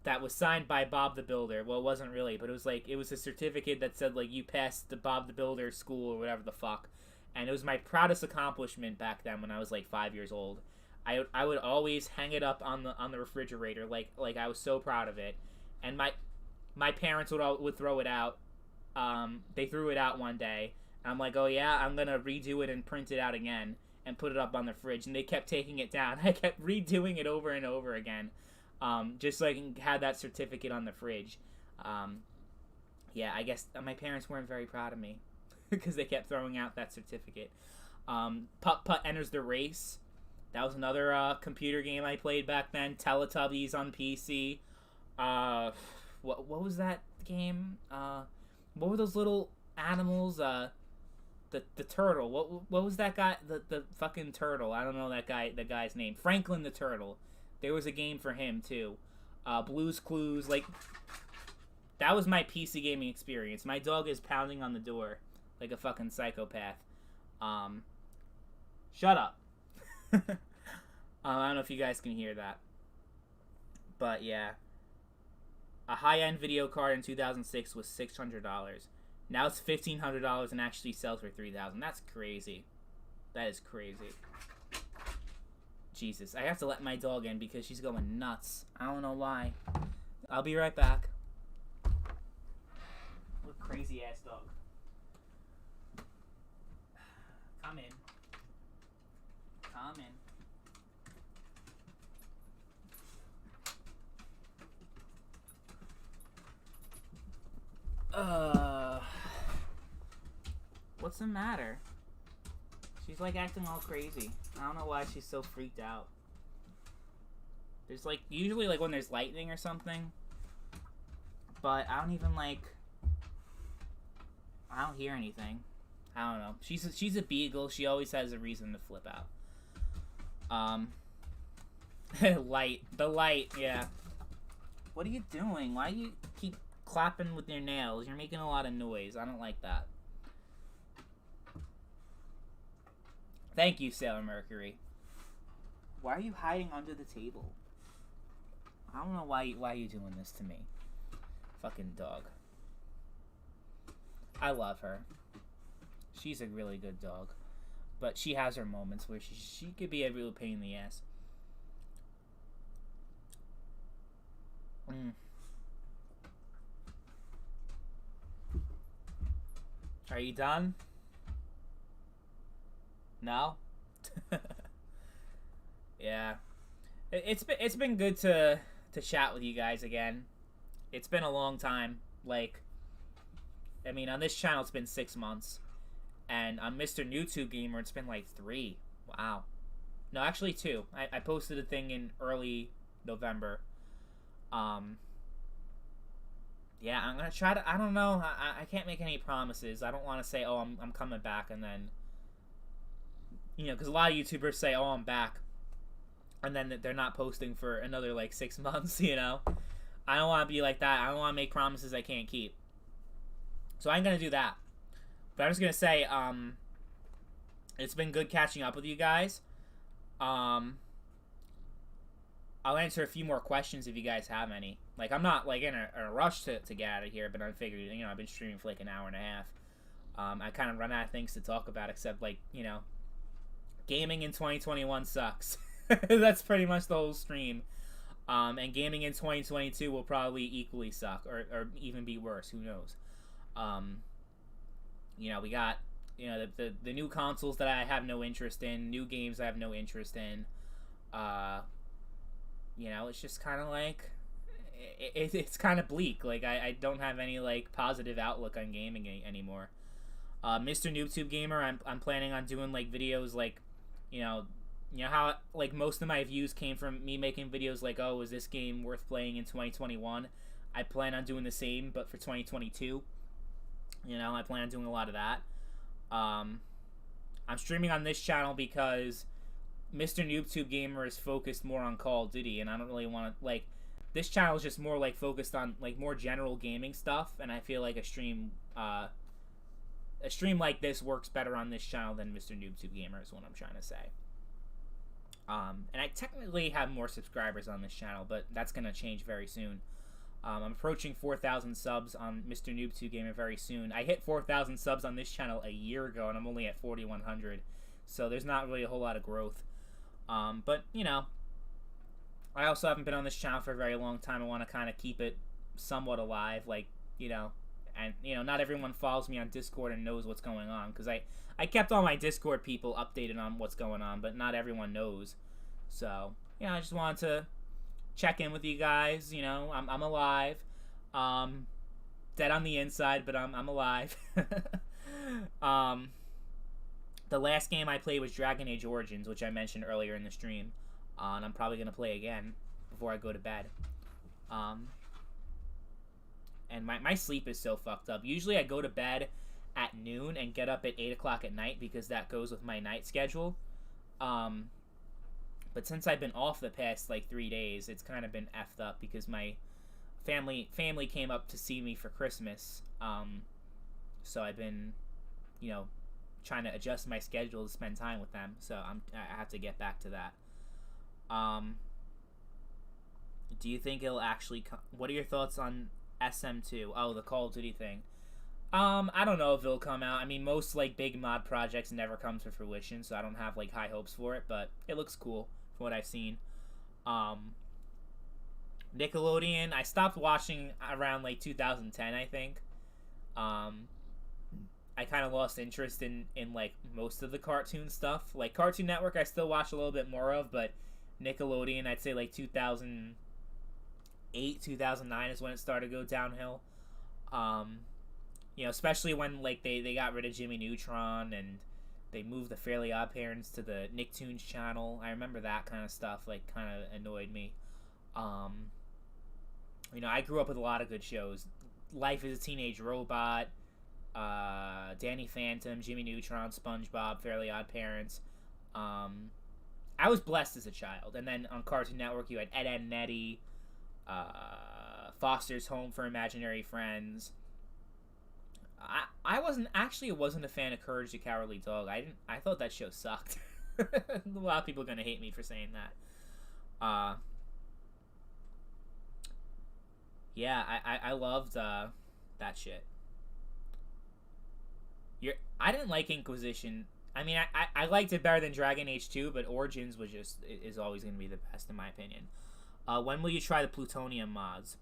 that was signed by Bob the Builder. Well, it wasn't really, but it was a certificate that said like you passed the Bob the Builder school or whatever the fuck. And it was my proudest accomplishment back then when I was like 5 years old. I would always hang it up on the refrigerator like I was so proud of it. And my parents would throw it out. They threw it out one day. And I'm like, oh yeah, I'm gonna redo it and print it out again and put it up on the fridge. And they kept taking it down. I kept redoing it over and over again, just so I can have that certificate on the fridge. Yeah, I guess my parents weren't very proud of me because they kept throwing out that certificate. Putt Putt Enters the Race. That was another computer game I played back then. Teletubbies on PC. What was that game? What were those little animals? The turtle. What was that guy? The fucking turtle. I don't know the guy's name. Franklin the Turtle. There was a game for him too. Blue's Clues. Like, that was my PC gaming experience. My dog is pounding on the door like a fucking psychopath. Shut up. I don't know if you guys can hear that. But yeah, a high-end video card in 2006 was $600. Now it's $1,500 and actually sells for $3,000. That's crazy. That is crazy. Jesus, I have to let my dog in because she's going nuts. I don't know why. I'll be right back. What a crazy ass dog. Come in. Come in. What's the matter? She's like acting all crazy. I don't know why she's so freaked out. There's like, usually like when there's lightning or something. But I don't even like, I don't hear anything. I don't know. She's a beagle. She always has a reason to flip out. Light. The light, yeah. What are you doing? Why do you keep clapping with your nails? You're making a lot of noise. I don't like that. Thank you, Sailor Mercury. Why are you hiding under the table? I don't know why you doing this to me. Fucking dog. I love her. She's a really good dog. But she has her moments where she could be a real pain in the ass. Are you done? No? Yeah. It's been good to chat with you guys again. It's been a long time. Like, I mean, on this channel it's been 6 months. And on Mr. YouTube Gamer it's been like 3. Wow. No, actually 2. I posted a thing in early November. Yeah, I'm gonna try to, I don't know, I can't make any promises. I don't want to say, oh, I'm coming back, and then, you know, because a lot of YouTubers say, oh, I'm back, and then they're not posting for another, like, 6 months, you know? I don't want to be like that. I don't want to make promises I can't keep. So I ain't gonna do that. But I'm just gonna say, it's been good catching up with you guys. I'll answer a few more questions if you guys have any. Like, I'm not, like, in a rush to get out of here, but I figured, you know, I've been streaming for, like, an hour and a half. I kind of run out of things to talk about, except, like, you know, gaming in 2021 sucks. That's pretty much the whole stream. And gaming in 2022 will probably equally suck, or even be worse. Who knows? You know, we got, you know, the new consoles that I have no interest in, new games I have no interest in. You know, it's just kind of like, it's kind of bleak. Like, I don't have any, like, positive outlook on gaming anymore. Mr. YouTube Gamer, I'm planning on doing, like, videos, like, you know how, like, most of my views came from me making videos like, oh, is this game worth playing in 2021? I plan on doing the same, but for 2022. You know, I plan on doing a lot of that. I'm streaming on this channel because Mr. YouTube Gamer is focused more on Call of Duty, and I don't really want to, like, this channel is just more, like, focused on, like, more general gaming stuff, and I feel like a stream like this works better on this channel than Mr. YouTube Gamer is what I'm trying to say. And I technically have more subscribers on this channel, but that's going to change very soon. I'm approaching 4,000 subs on Mr. YouTube Gamer very soon. I hit 4,000 subs on this channel a year ago, and I'm only at 4,100, so there's not really a whole lot of growth. But, you know, I also haven't been on this channel for a very long time. I want to kind of keep it somewhat alive, like, you know, and, you know, not everyone follows me on Discord and knows what's going on, because I kept all my Discord people updated on what's going on, but not everyone knows. So, you know, I just wanted to check in with you guys. You know, I'm alive. Dead on the inside, but I'm alive. The last game I played was Dragon Age Origins, which I mentioned earlier in the stream. And I'm probably going to play again before I go to bed. And my sleep is so fucked up. Usually I go to bed at noon and get up at 8 o'clock at night because that goes with my night schedule. But since I've been off the past, like, 3 days, it's kind of been effed up because my family came up to see me for Christmas. So I've been, you know, trying to adjust my schedule to spend time with them. So I have to get back to that. Do you think it'll actually come? What are your thoughts on SM2? Oh, the Call of Duty thing. I don't know if it'll come out. I mean, most like big mod projects never come to fruition, so I don't have like high hopes for it. But it looks cool from what I've seen. Um, Nickelodeon. I stopped watching around like 2010, I think. Um, I kind of lost interest in like most of the cartoon stuff. Like Cartoon Network, I still watch a little bit more of, but Nickelodeon, I'd say like 2008, 2009 is when it started to go downhill. Um, especially when like they got rid of Jimmy Neutron and they moved the Fairly Odd Parents to the Nicktoons channel. I remember that kind of stuff like kind of annoyed me. I grew up with a lot of good shows. Life as a Teenage Robot, Danny Phantom, Jimmy Neutron, SpongeBob, Fairly Odd Parents. I was blessed as a child. And then on Cartoon Network, you had Ed, Edd and Eddy, Foster's Home for Imaginary Friends. I wasn't a fan of Courage the Cowardly Dog. I thought that show sucked. A lot of people are gonna hate me for saying that. Yeah, I loved that shit. I didn't like Inquisition. I mean, I liked it better than Dragon Age 2, but Origins is always going to be the best in my opinion. When will you try the Plutonium mods?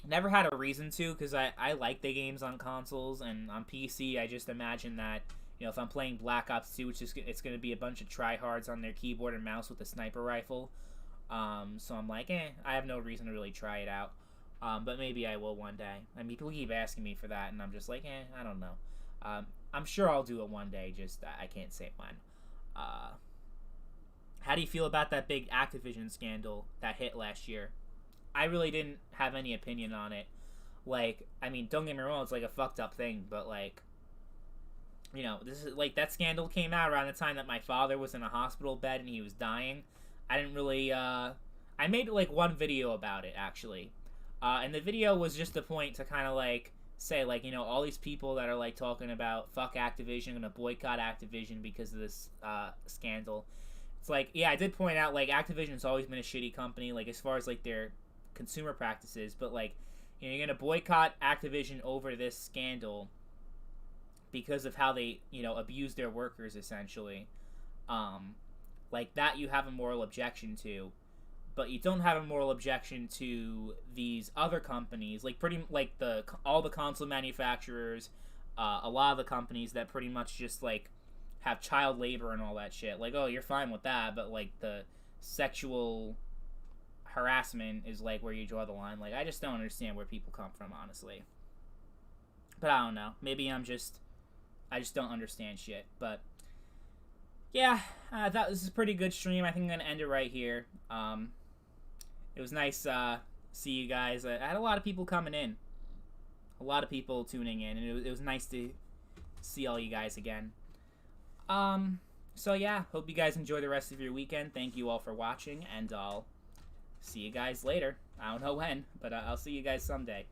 Never had a reason to, because I like the games on consoles, and on PC I just imagine that, if I'm playing Black Ops 2, it's going to be a bunch of tryhards on their keyboard and mouse with a sniper rifle. So I'm like, I have no reason to really try it out. But maybe I will one day. I mean, people keep asking me for that, and I'm just like, I don't know. I'm sure I'll do it one day, just I can't say when. How do you feel about that big Activision scandal that hit last year? I really didn't have any opinion on it. Like, I mean, don't get me wrong, it's like a fucked up thing, but like, this is like that scandal came out around the time that my father was in a hospital bed and he was dying. I didn't really, I made like one video about it actually. And the video was just a point to kind of like say like, all these people that are like talking about fuck Activision, gonna boycott Activision because of this scandal. It's like, yeah, I did point out like Activision's always been a shitty company, like as far as like their consumer practices, but like, you're gonna boycott Activision over this scandal because of how they, abuse their workers essentially. Like that you have a moral objection to, but you don't have a moral objection to these other companies, like all the console manufacturers, a lot of the companies that pretty much just like have child labor and all that shit. Like, oh, you're fine with that, but like the sexual harassment is like where you draw the line. Like, I just don't understand where people come from, honestly. But I don't know. Maybe I just don't understand shit. But yeah, I thought this is a pretty good stream. I think I'm gonna end it right here. It was nice see you guys. I had a lot of people coming in, a lot of people tuning in, and it was nice to see all you guys again. So yeah, hope you guys enjoy the rest of your weekend. Thank you all for watching, and I'll see you guys later. I don't know when, but I'll see you guys someday.